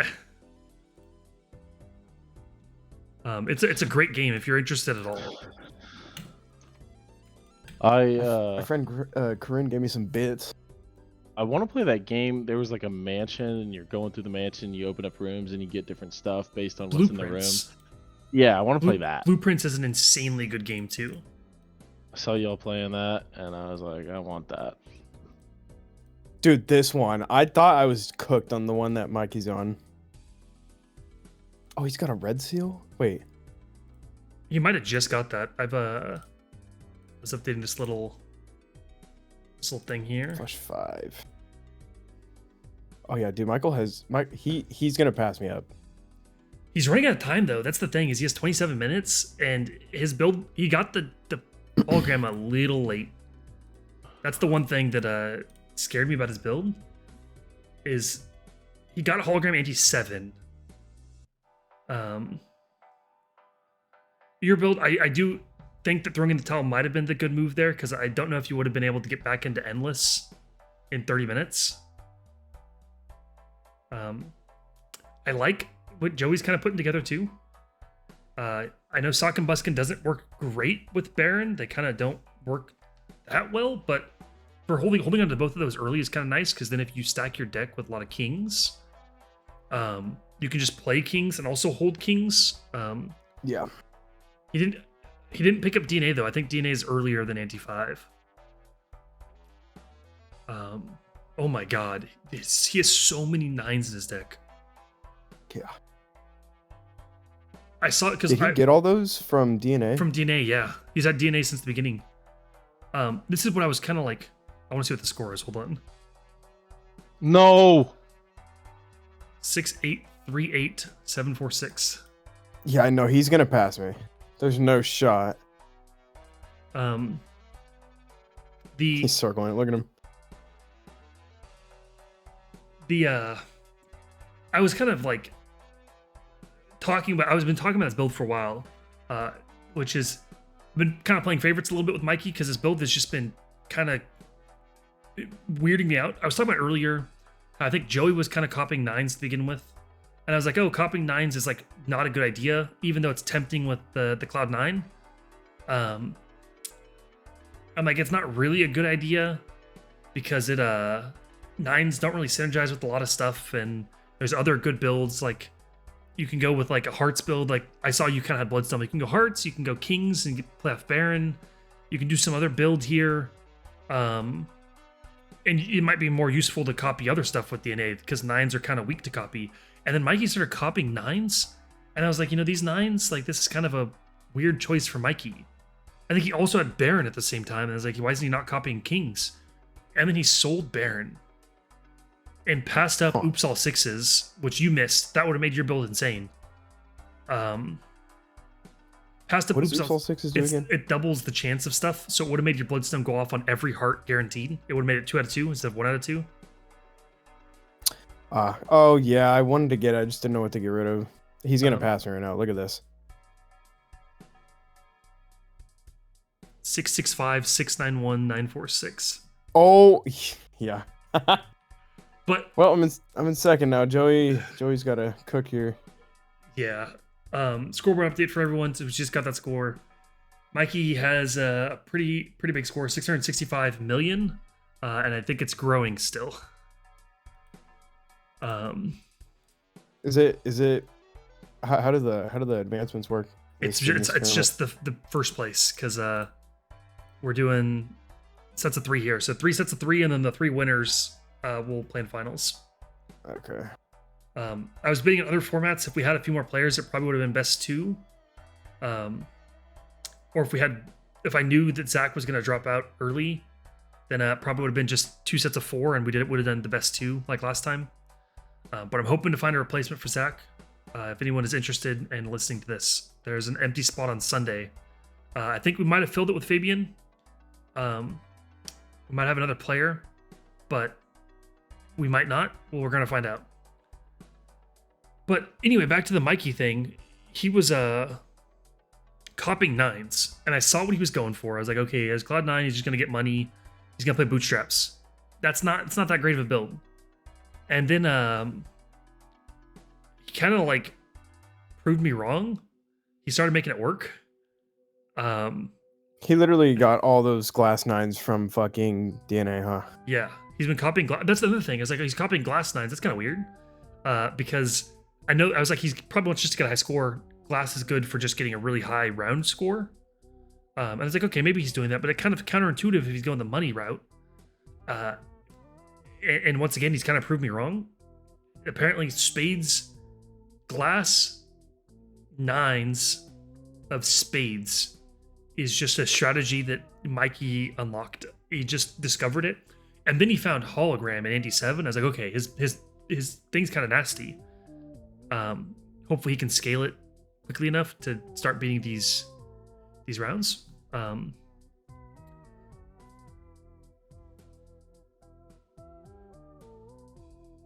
It's a great game if you're interested at all. my friend Corinne gave me some bits. I want to play that game. There was like a mansion, and you're going through the mansion. You open up rooms, and you get different stuff based on what's in the room. Blueprints. Yeah, I want to play that. Blueprints is an insanely good game too. I saw y'all playing that, and I was like, I want that. Dude, this one. I thought I was cooked on the one that Mikey's on. Oh, he's got a red seal? Wait. You might have just got that. I've was updating this little thing here. Flush 5. Oh yeah, dude, he's gonna pass me up. He's running out of time though. That's the thing, is he has 27 minutes and his build, he got the hologram a little late. That's the one thing that scared me about his build, is he got a hologram anti-7. Your build, I do think that throwing in the towel might have been the good move there, because I don't know if you would have been able to get back into endless in 30 minutes. I like what Joey's kind of putting together too. I know Sock and Buskin doesn't work great with Baron. They kind of don't work that well, but for holding on to both of those early is kind of nice, because then if you stack your deck with a lot of kings, you can just play kings and also hold kings. Yeah. He didn't pick up DNA though. I think DNA is earlier than anti-5. Oh my god, he has so many 9s in his deck. Yeah. I saw it because Did he get all those from DNA? From DNA, yeah. He's had DNA since the beginning. This is what I was kind of like. I want to see what the score is. Hold on. No. 6838746. Yeah, I know he's gonna pass me. There's no shot. He's circling it. Look at him. I was kind of like I was been talking about his build for a while, which is been kind of playing favorites a little bit with Mikey, because his build has just been kind of weirding me out. I was talking about earlier, I think Joey was kind of copying 9s to begin with, and I was like, oh, copying 9s is like not a good idea, even though it's tempting with the Cloud9. I'm like, it's not really a good idea, because it 9s don't really synergize with a lot of stuff, and there's other good builds. Like, you can go with like a Hearts build. Like, I saw you kind of had Bloodstone. You can go Hearts, you can go Kings and play off Baron. You can do some other build here. And it might be more useful to copy other stuff with DNA, because 9s are kind of weak to copy. And then Mikey started copying 9s, and I was like, these 9s, like, this is kind of a weird choice for Mikey. I think he also had Baron at the same time, and I was like, why isn't he not copying Kings? And then he sold Baron and passed up Oops All 6s, which you missed. That would have made your build insane. Passed up What does Oops All 6s do again? It doubles the chance of stuff, so it would have made your Bloodstone go off on every heart guaranteed. It would have made it 2 out of 2 instead of 1 out of 2. Oh yeah, I wanted to get it. I just didn't know what to get rid of. He's gonna pass me right now. Look at this. 665 691 946. Oh yeah. But well, I'm in second now. Joey's got to cook here. yeah. Scoreboard update for everyone who's just got that score. Mikey has a pretty big score, 665 million, and I think it's growing still. Is it? How do the advancements work? It's just the first place, because we're doing sets of 3 here, so 3 sets of 3, and then the 3 winners will play in finals. Okay. I was bidding in other formats. If we had a few more players, it probably would have been best 2. Or if I knew that Zach was going to drop out early, then probably would have been just 2 sets of 4, and would have done the best 2 like last time. But I'm hoping to find a replacement for Zach. If anyone is interested in listening to this, there's an empty spot on Sunday. I think we might have filled it with Fabian. We might have another player, but we might not. Well, we're going to find out. But anyway, back to the Mikey thing. He was copying 9s, and I saw what he was going for. I was like, okay, as Cloud9, he's just going to get money. He's going to play Bootstraps. It's not that great of a build. And then he kind of like proved me wrong. He started making it work. He literally got all those glass 9s from fucking DNA, huh? Yeah, he's been copying that's the other thing. It's like he's copying glass 9s. That's kind of weird. Because I was like, he's probably wants just to get a high score. Glass is good for just getting a really high round score. And I was like, okay, maybe he's doing that, but it kind of counterintuitive if he's going the money route. and once again, he's kind of proved me wrong. Apparently, spades, glass, nines of spades is just a strategy that Mikey unlocked. He just discovered it, and then he found hologram in Andy 7. I was like, okay, his thing's kind of nasty. Hopefully, he can scale it quickly enough to start beating these rounds.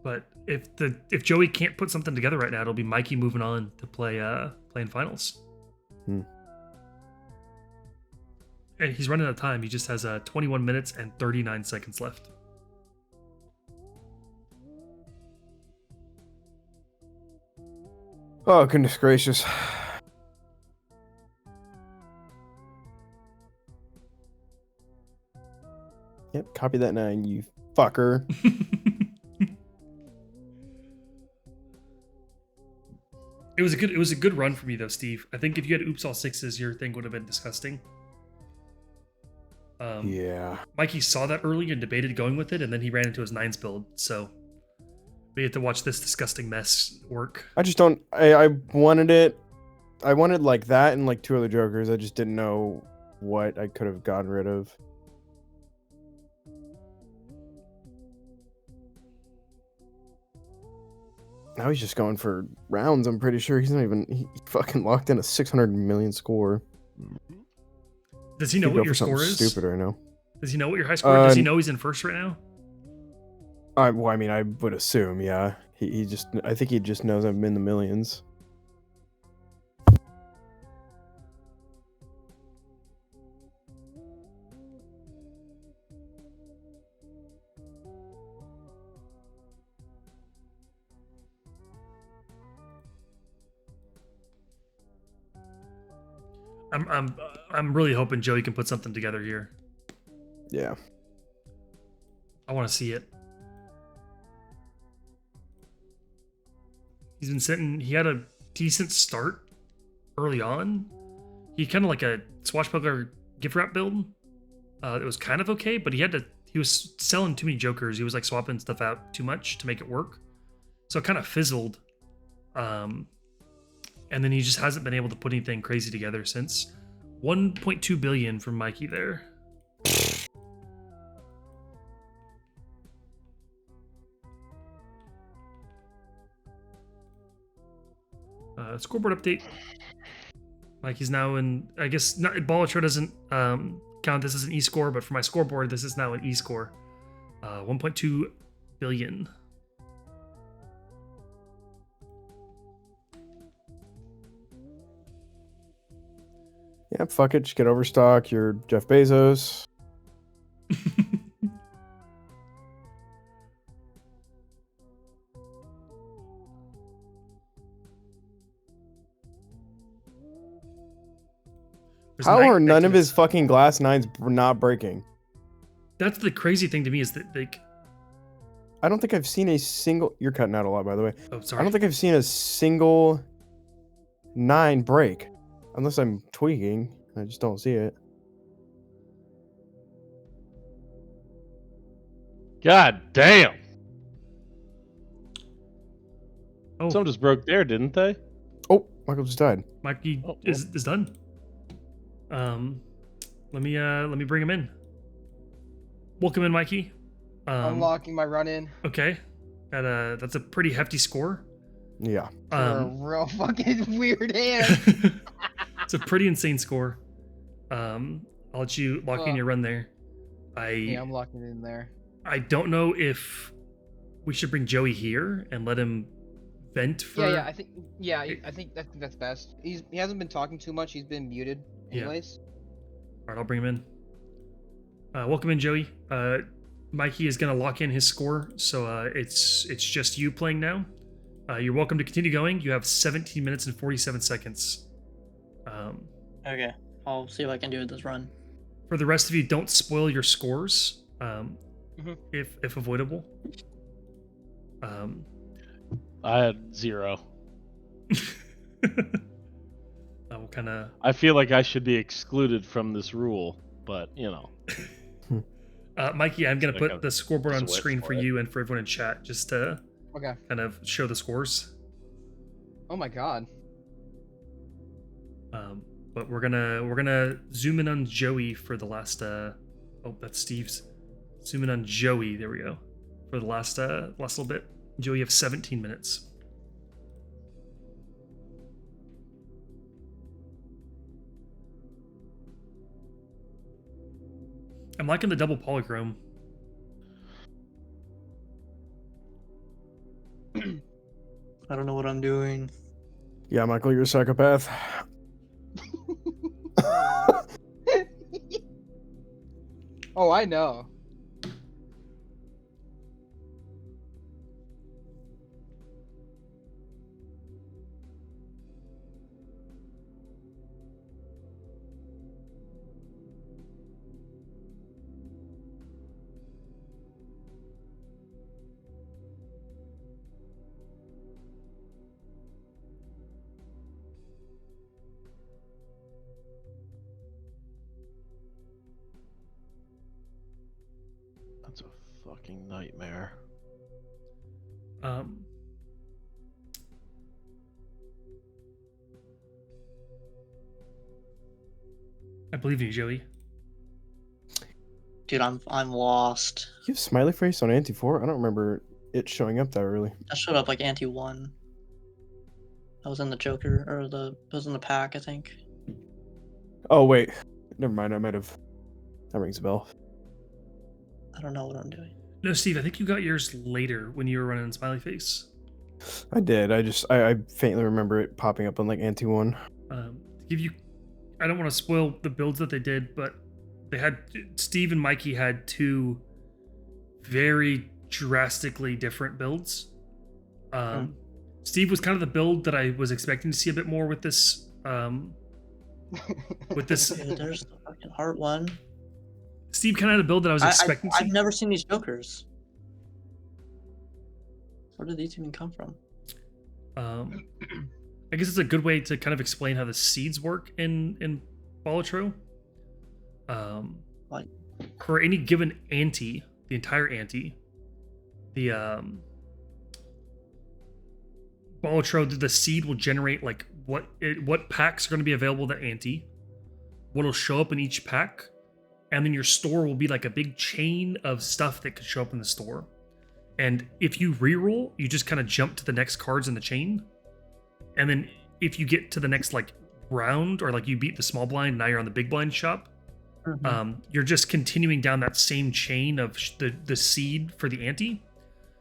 But if Joey can't put something together right now, it'll be Mikey moving on to playing finals. And he's running out of time. He just has 21 minutes and 39 seconds left. Oh, goodness gracious. Yep, copy that 9, you fucker. It was a good run for me though, Steve. I think if you had oops all sixes, your thing would have been disgusting. Yeah. Mikey saw that early and debated going with it, and then he ran into his nines build. So we had to watch this disgusting mess work. I just don't. I wanted it. I wanted like that and like 2 other jokers. I just didn't know what I could have gotten rid of. Now he's just going for rounds. I'm pretty sure he's not even. He fucking locked in a 600 million score. Does he know He'd what go your for something score is? Stupid right now. Does he know what your high score is? Does he know he's in first right now? Well, I mean, I would assume, yeah. He just. I think he just knows I'm in the millions. I'm really hoping Joey can put something together here. Yeah. I want to see it. He's been sitting. He had a decent start early on. He kind of like a swashbuckler gift wrap build. It was kind of okay, but he was selling too many jokers. He was like swapping stuff out too much to make it work. So it kind of fizzled. And then he just hasn't been able to put anything crazy together since. 1.2 billion from Mikey there. Scoreboard update. Mikey's now in, I guess, Balatro doesn't count this as an E-score, but for my scoreboard, this is now an E-score. 1.2 billion. Yeah, fuck it. Just get overstock. You're Jeff Bezos. How are none of his fucking glass nines not breaking? That's the crazy thing to me is that like I don't think I've seen a single. You're cutting out a lot, by the way. Oh, sorry. I don't think I've seen a single 9 break, unless I'm tweaking. I just don't see it. God damn! Oh, Some just broke there, didn't they? Oh, Michael just died. Mikey Oh, is done. Let me bring him in. Welcome in, Mikey. Unlocking my run in. Okay, that's a pretty hefty score. Yeah. For a real fucking weird hand. It's a pretty insane score. I'll let you lock in your run there. Yeah, I'm locking it in there. I don't know if we should bring Joey here and let him vent for. I think that's best. He hasn't been talking too much. He's been muted, anyways. All right, I'll bring him in. Welcome in, Joey. Mikey is gonna lock in his score, so it's just you playing now. You're welcome to continue going. You have 17 minutes and 47 seconds. Okay, I'll see if I can do this run. For the rest of you, don't spoil your scores, if avoidable. I had 0. We'll kind of. I feel like I should be excluded from this rule, but you know. Mikey, I'm gonna So I put got the scoreboard on just wait screen for for it. you and for everyone in chat, just to Okay. kind of show the scores. Oh my god. But we're gonna zoom in on Joey for the last. Oh, that's Steve's. Zoom in on Joey. There we go. For the last little bit. Joey, you have 17 minutes. I'm liking the double polychrome. I don't know what I'm doing. Yeah, Michael, you're a psychopath. Oh, I know. That's a fucking nightmare. Um, I believe in you, Joey. Dude, I'm lost. You have smiley face on Anti 4? I don't remember it showing up that early. That showed up like Anti 1. That was in the Joker, or it was in the pack, I think. Oh, wait. Never mind. I might have. That rings a bell. I don't know what I'm doing. No, Steve, I think you got yours later when you were running smiley face. I did. I faintly remember it popping up on like Anti 1. To give you, I don't want to spoil the builds that they did, but they had Steve and Mikey had two very drastically different builds. Steve was kind of the build that I was expecting to see a bit more with this. With this, Dude, there's the fucking heart one. Steve kind of had a build that I was expecting to see. I've never seen these Jokers. Where did these even come from? I guess it's a good way to kind of explain how the seeds work in Balatro. Like, For any given ante, the entire ante, the Balatro, the seed will generate like what packs are going to be available to ante, what'll show up in each pack, and then your store will be like a big chain of stuff that could show up in the store. And if you reroll, you just kind of jump to the next cards in the chain. And then if you get to the next like round, or like you beat the small blind, now you're on the big blind shop. You're just continuing down that same chain of the seed for the ante.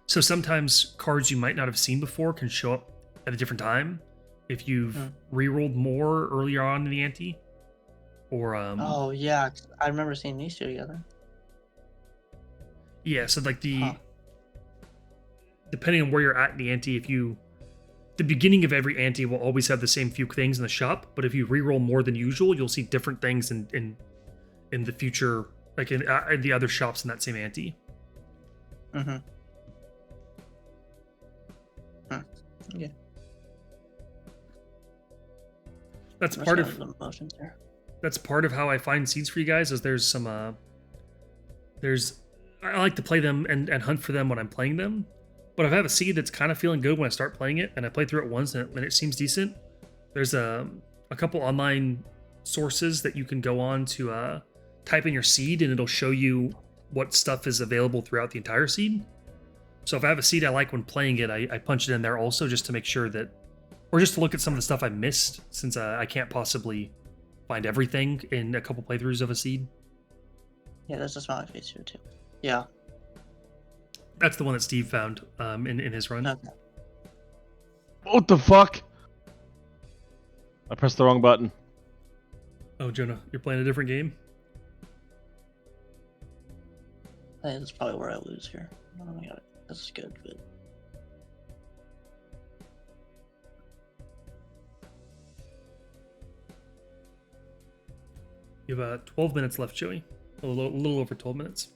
So sometimes cards you might not have seen before can show up at a different time if you've rerolled more earlier on in the ante. Or oh yeah, I remember seeing these two together. Yeah, so like depending on where you're at in the ante, the beginning of every ante will always have the same few things in the shop, but if you reroll more than usual, you'll see different things in the future, like in the other shops in that same ante. Yeah. That's part of the emotions there. That's part of how I find seeds for you guys. Is there's some I like to play them and hunt for them when I'm playing them. But if I have a seed that's kind of feeling good when I start playing it, and I play through it once and it seems decent, there's a couple online sources that you can go on to type in your seed, and it'll show you what stuff is available throughout the entire seed. So if I have a seed I like when playing it, I punch it in there also just to make sure that, or just to look at some of the stuff I missed, since I can't possibly find everything in a couple playthroughs of a seed. Yeah, there's a smiley face here too. Yeah. That's the one that Steve found in his run. Okay. What the fuck? I pressed the wrong button. Oh, Jonah, you're playing a different game? Hey, that's probably where I lose here. Oh my god, this is good, but You have 12 minutes left, Joey. A little over 12 minutes.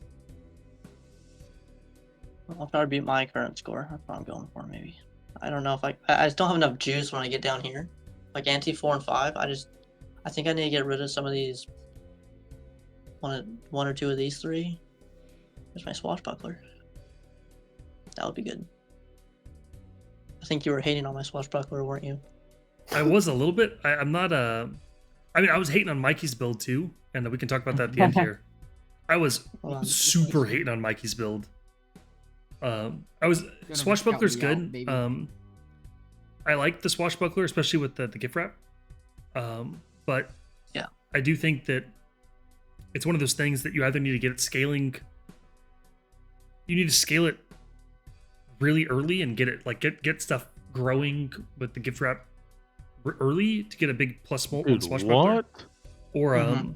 I'll try to beat my current score. That's what I'm going for, maybe. I don't know if I just don't have enough juice when I get down here. Like ante 4 and 5, I think I need to get rid of some of these. One or two of these three. Here's my swashbuckler. That would be good. I think you were hating on my swashbuckler, weren't you? I was a little bit. I'm not I mean, I was hating on Mikey's build too, and we can talk about that at the end here. I was Hold on. super hating on Mikey's build. Swashbuckler's count me good. out, baby. I like the swashbuckler, especially with the gift wrap. But Yeah. I do think that it's one of those things that you either need to get it scaling. You need to scale it really early and get it get stuff growing with the gift wrap early to get a big plus molt on Dude, swashbuckler. what? Or Mhm.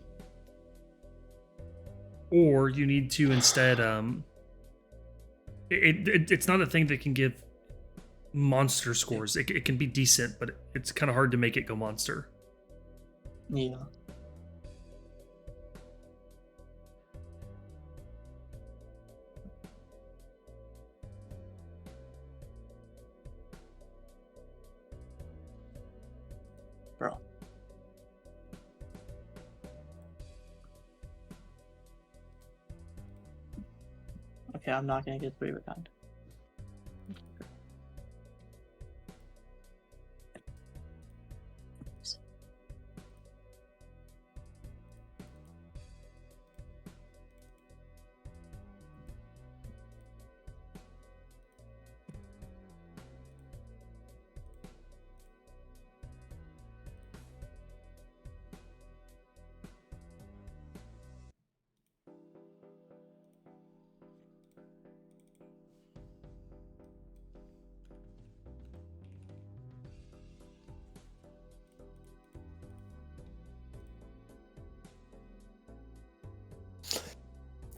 or you need to instead it's not a thing that can give monster scores. It can be decent, but it's kind of hard to make it go monster. Yeah. Bro. Okay, I'm not gonna get 3 of a kind.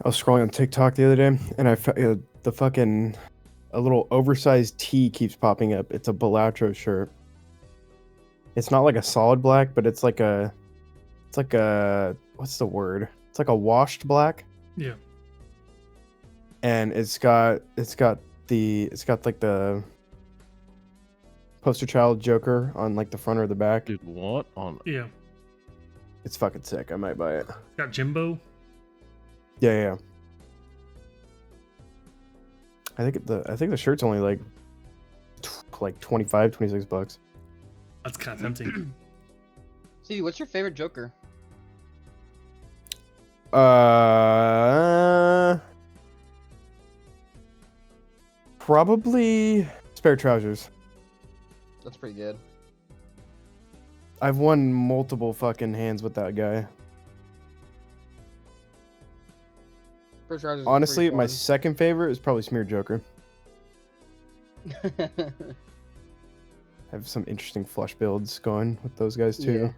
I was scrolling on TikTok the other day, and the fucking a little oversized tee keeps popping up. It's a Balatro shirt. It's not like a solid black, but it's like a what's the word? It's like a washed black, Yeah. and it's got like the poster child Joker on like the front or the back. Dude, what? On Yeah. It's fucking sick. I might buy it. Got Jimbo. Yeah. I think the shirt's only like 25, 26 bucks. That's kind of tempting. Stevie, what's your favorite Joker? Probably spare trousers. That's pretty good. I've won multiple fucking hands with that guy. First Riders is Honestly, pretty my fun. second favorite is probably Smear Joker. I have some interesting flush builds going with those guys too. Yeah.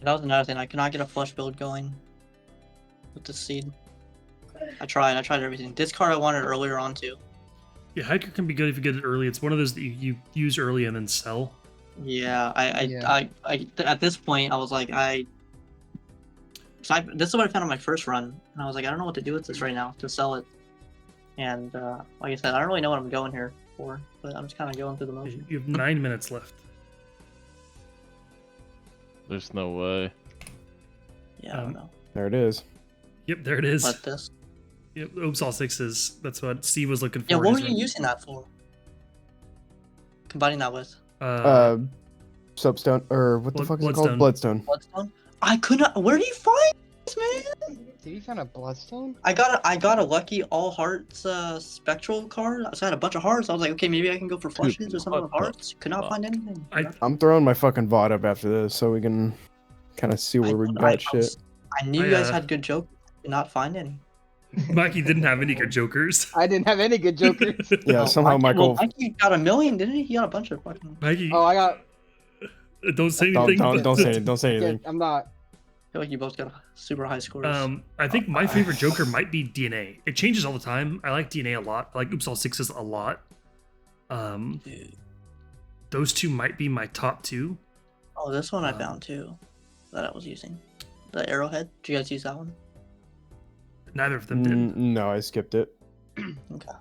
That was another thing. I could not get a flush build going with the seed. I tried everything. This card I wanted earlier on too. Yeah, hiker can be good if you get it early. It's one of those that you use early and then sell. Yeah, I Yeah. at this point I was like this is what I found on my first run, and I was like, I don't know what to do with this right now to sell it. And like I said, I don't really know what I'm going here for, but I'm just kind of going through the motion. You have 9 minutes left. There's no way. Yeah, I don't know. There it is. Yep, there it is. But this. Yep, oops, all sixes. That's what Steve was looking for. Yeah, in what were his you run. using that for? Combining that with Soapstone or what the fuck is it Bloodstone. called? Bloodstone. Bloodstone. I could not. Where do you find this, man? Did you find a Bloodstone? I got a lucky all hearts spectral card. So I had a bunch of hearts. I was like, okay, maybe I can go for flushes or something with what the hearts. Could not fuck? find anything. I'm throwing my fucking VOD up after this so we can kind of see where we got shit. I knew you guys had good jokes. Did not find any. Mikey didn't have any good jokers. I didn't have any good Jokers. Yeah, somehow Michael. Mikey got 1 million, didn't he? He got a bunch of fucking. Mikey, Oh, I got. don't say anything. Don't say anything. Don't say Yeah, anything. I'm not. I feel like you both got super high scores. I think my favorite Joker might be DNA. It changes all the time. I like DNA a lot. I like Oops All Sixes a lot. Those two might be my top two. Oh, this one I found too, that I was using. The arrowhead. Did you guys use that one? Neither of them did. No, I skipped it. Okay.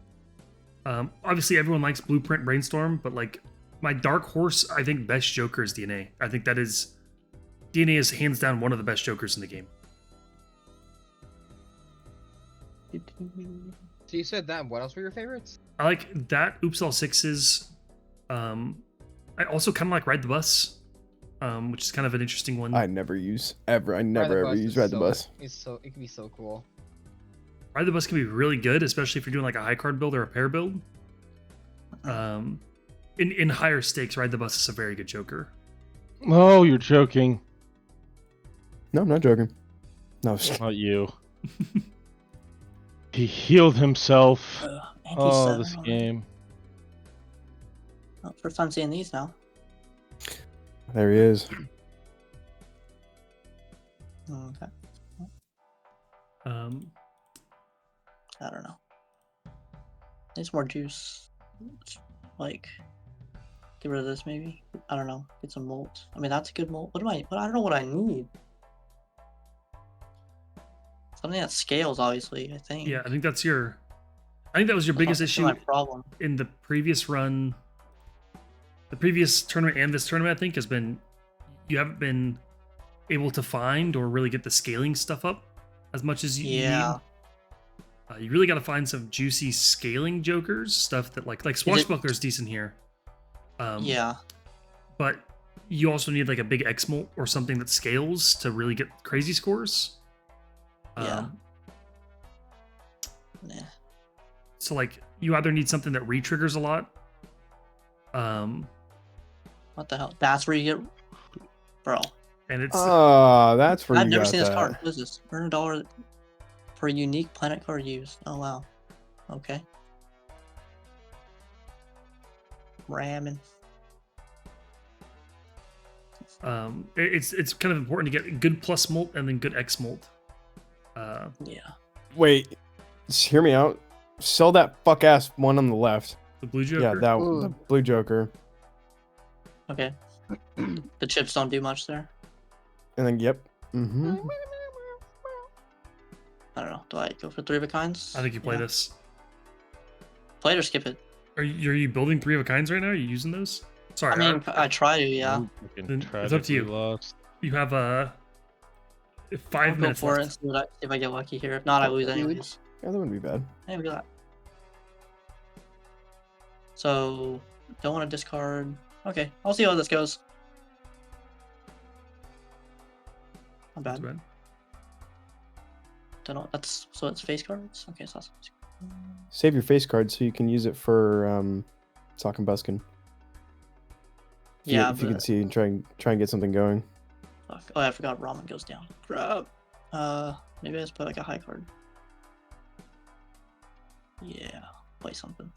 Obviously, everyone likes Blueprint Brainstorm, but like my dark horse, I think best Joker is DNA. I think that is DNA is hands down one of the best Jokers in the game. So you said that. What else were your favorites? I like that. Oops All Sixes. I also kind of like Ride the Bus, which is kind of an interesting one. I never use ever. I never Ride the ever Bus use is Ride the so- Bus. It can be so cool. Ride the Bus can be really good, especially if you're doing like a high card build or a pair build. In higher stakes, Ride the Bus is a very good joker. Oh, you're joking. No, I'm not joking. No, Not you. He healed himself. Anti Oh, 7 this already. game. Oh, first time seeing these now. there he is. Okay. Um, I don't know. Needs more juice. Like, get rid of this maybe. I don't know. Get some molt. I mean, that's a good molt. What I don't know what I need. Something that scales, obviously. I think. yeah, I think that's your. I think that was your biggest That's issue my problem. in the previous run. The previous tournament and this tournament, I think, has been you haven't been able to find or really get the scaling stuff up as much as you Yeah. need. You really got to find some juicy scaling jokers, stuff that like Swashbuckler's decent here. Yeah. But you also need like a big X molt or something that scales to really get crazy scores. Yeah. Nah. So like you either need something that re-triggers a lot. What the hell? That's where you get, bro. And it's That's where I've you never got seen this that. card. What is this? Earn $1 for a unique planet card used. Oh wow. Okay. Ramming. it's kind of important to get good plus molt and then good X molt. Yeah. Wait, just hear me out. Sell that fuck ass one on the left. The blue joker. Yeah, that Ooh. the blue joker. Okay. The chips don't do much there. And then yep. Mm-hmm. I don't know. Do I go for 3 of a kinds? I think you play Yeah. this. Play it or skip it. Are you building 3 of a kinds right now? Are you using those? Sorry, I mean, I try to. Yeah. Ooh, fucking Then it's up to you. tragically lost. you have I'll 5 go minutes for left. it. See if I get lucky here. If not, I lose Dude. anyways. Yeah, that wouldn't be bad. Hey, we got that. So, don't want to discard. Okay, I'll see how this goes. Not That's bad. bad. Don't know. That's so it's face cards. Okay, so that's face cards. Save your face card so you can use it for Sock and Buskin. Yeah, if you can but see and try and get something going. fuck. Oh, I forgot ramen goes down. Crap. Maybe I just put like a high card. Yeah, play something.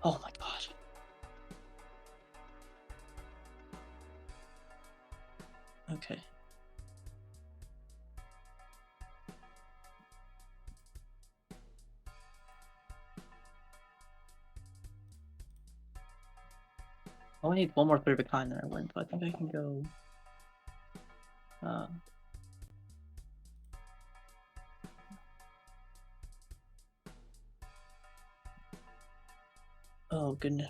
Oh my god. Okay. I only need one more 3 of a kind, then I win, but I think I can go. Oh goodness.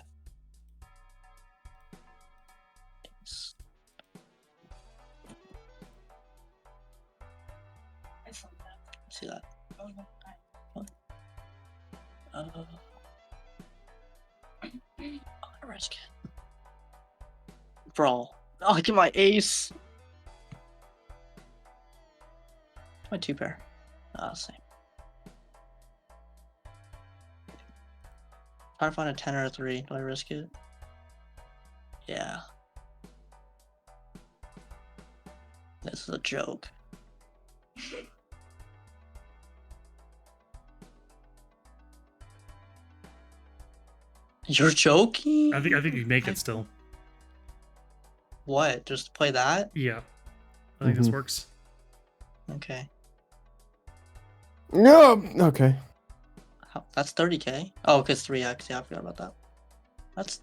Thanks. See that? I risk it. Bro. Oh, get my ace. My 2 pair. Same. Trying to find a 10 or a 3. Do I risk it? Yeah. This is a joke. You're joking? I think you make it still. What? Just play that? Yeah. I think this Mhm. works. Okay. No. Okay. That's 30k. Oh, because 3x. Yeah, I forgot about that.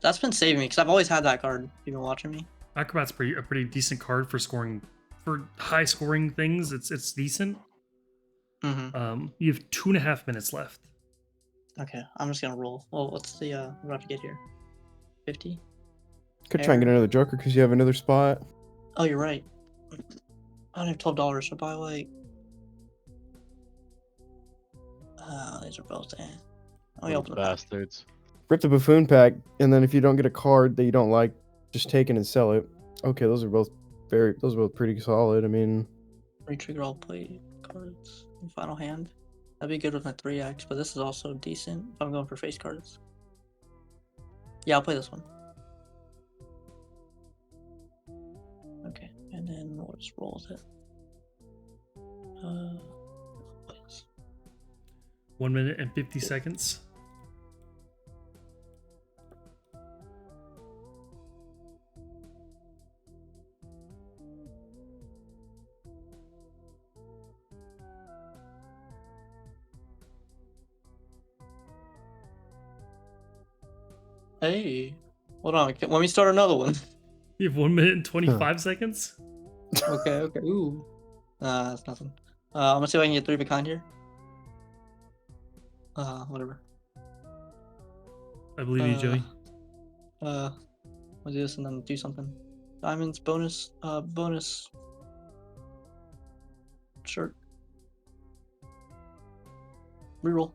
That's been saving me because I've always had that card. You've been watching me. Acrobat's a pretty decent card for scoring for high scoring things. It's decent. Mm-hmm. You have 2.5 minutes left. Okay, I'm just gonna roll. Well, what's the what do I have to get here? 50? Could try and get another joker because you have another spot. Oh, you're right. I only have $12, so buy like these are both. Let me Little open the pack. bastards. Rip the buffoon pack, and then if you don't get a card that you don't like, just take it and sell it. Okay, those are both pretty solid. I mean, Retrigger all play cards in final hand. That'd be good with my 3x, but this is also decent if I'm going for face cards. Yeah, I'll play this one. Okay, and then we'll just roll with it. Please. 1 minute and 50 seconds. Hey, hold on. Let me start another one. You have 1 minute and 25 seconds. Okay. Ooh. That's nothing. I'm gonna see if I can get 3 of a kind here. Whatever. I believe you, Joey. We'll do this and then do something. Diamonds bonus. Bonus. Shirt. Reroll.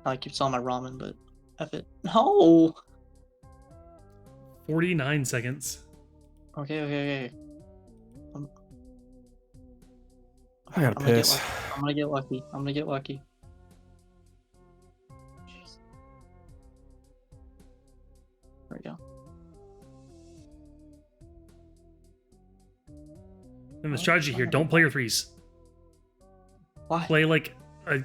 I keep selling my ramen, but F it. No! 49 seconds. Okay. I gotta piss. I'm gonna get lucky. There we go. And the strategy here, don't play your threes. Why? Play like a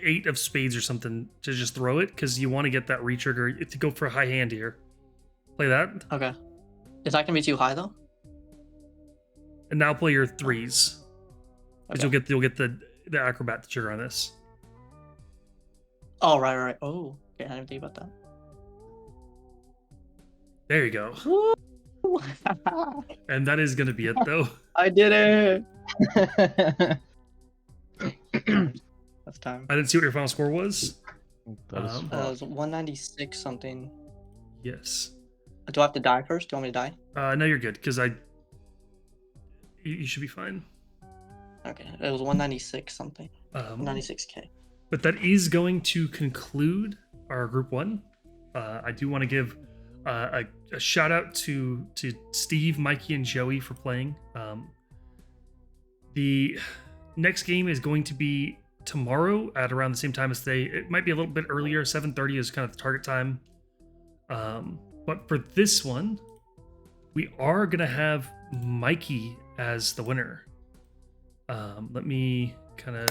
8 of spades or something to just throw it, because you want to get that retrigger to go for a high hand here. Play that. Okay. Is that gonna be too high though? And now play your threes. Because Okay. you'll get the acrobat to trigger on this. Oh, right. Oh, okay. I didn't think about that. There you go. Woo! And that is gonna be it though. I did it. That's time. I didn't see what your final score was. That is Um, It was 196 something. Yes. Do I have to die first? Do you want me to die? No, you're good, because you should be fine. Okay. It was 196 something. 96k. But that is going to conclude our group one. I do want to give a shout out to Steve, Mikey, and Joey for playing. The next game is going to be tomorrow at around the same time as today. It might be a little bit earlier. 7:30 is kind of the target time. But for this one, we are gonna have Mikey as the winner. Let me kind of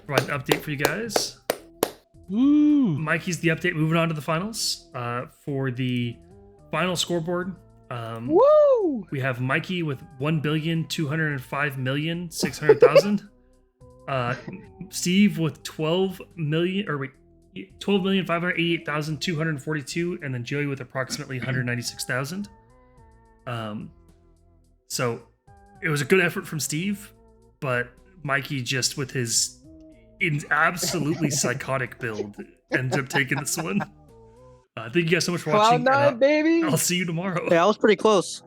provide an update for you guys. Woo! Mikey's the update. Moving on to the finals. For the final scoreboard, Woo! we have Mikey with 1,205,600,000. Steve with 12,588,242, and then Joey with approximately 196,000. So it was a good effort from Steve, but Mikey, just with his absolutely psychotic build, ends up taking this one. Thank you guys so much for watching. Cloud9, baby. I'll see you tomorrow. Yeah, I was pretty close.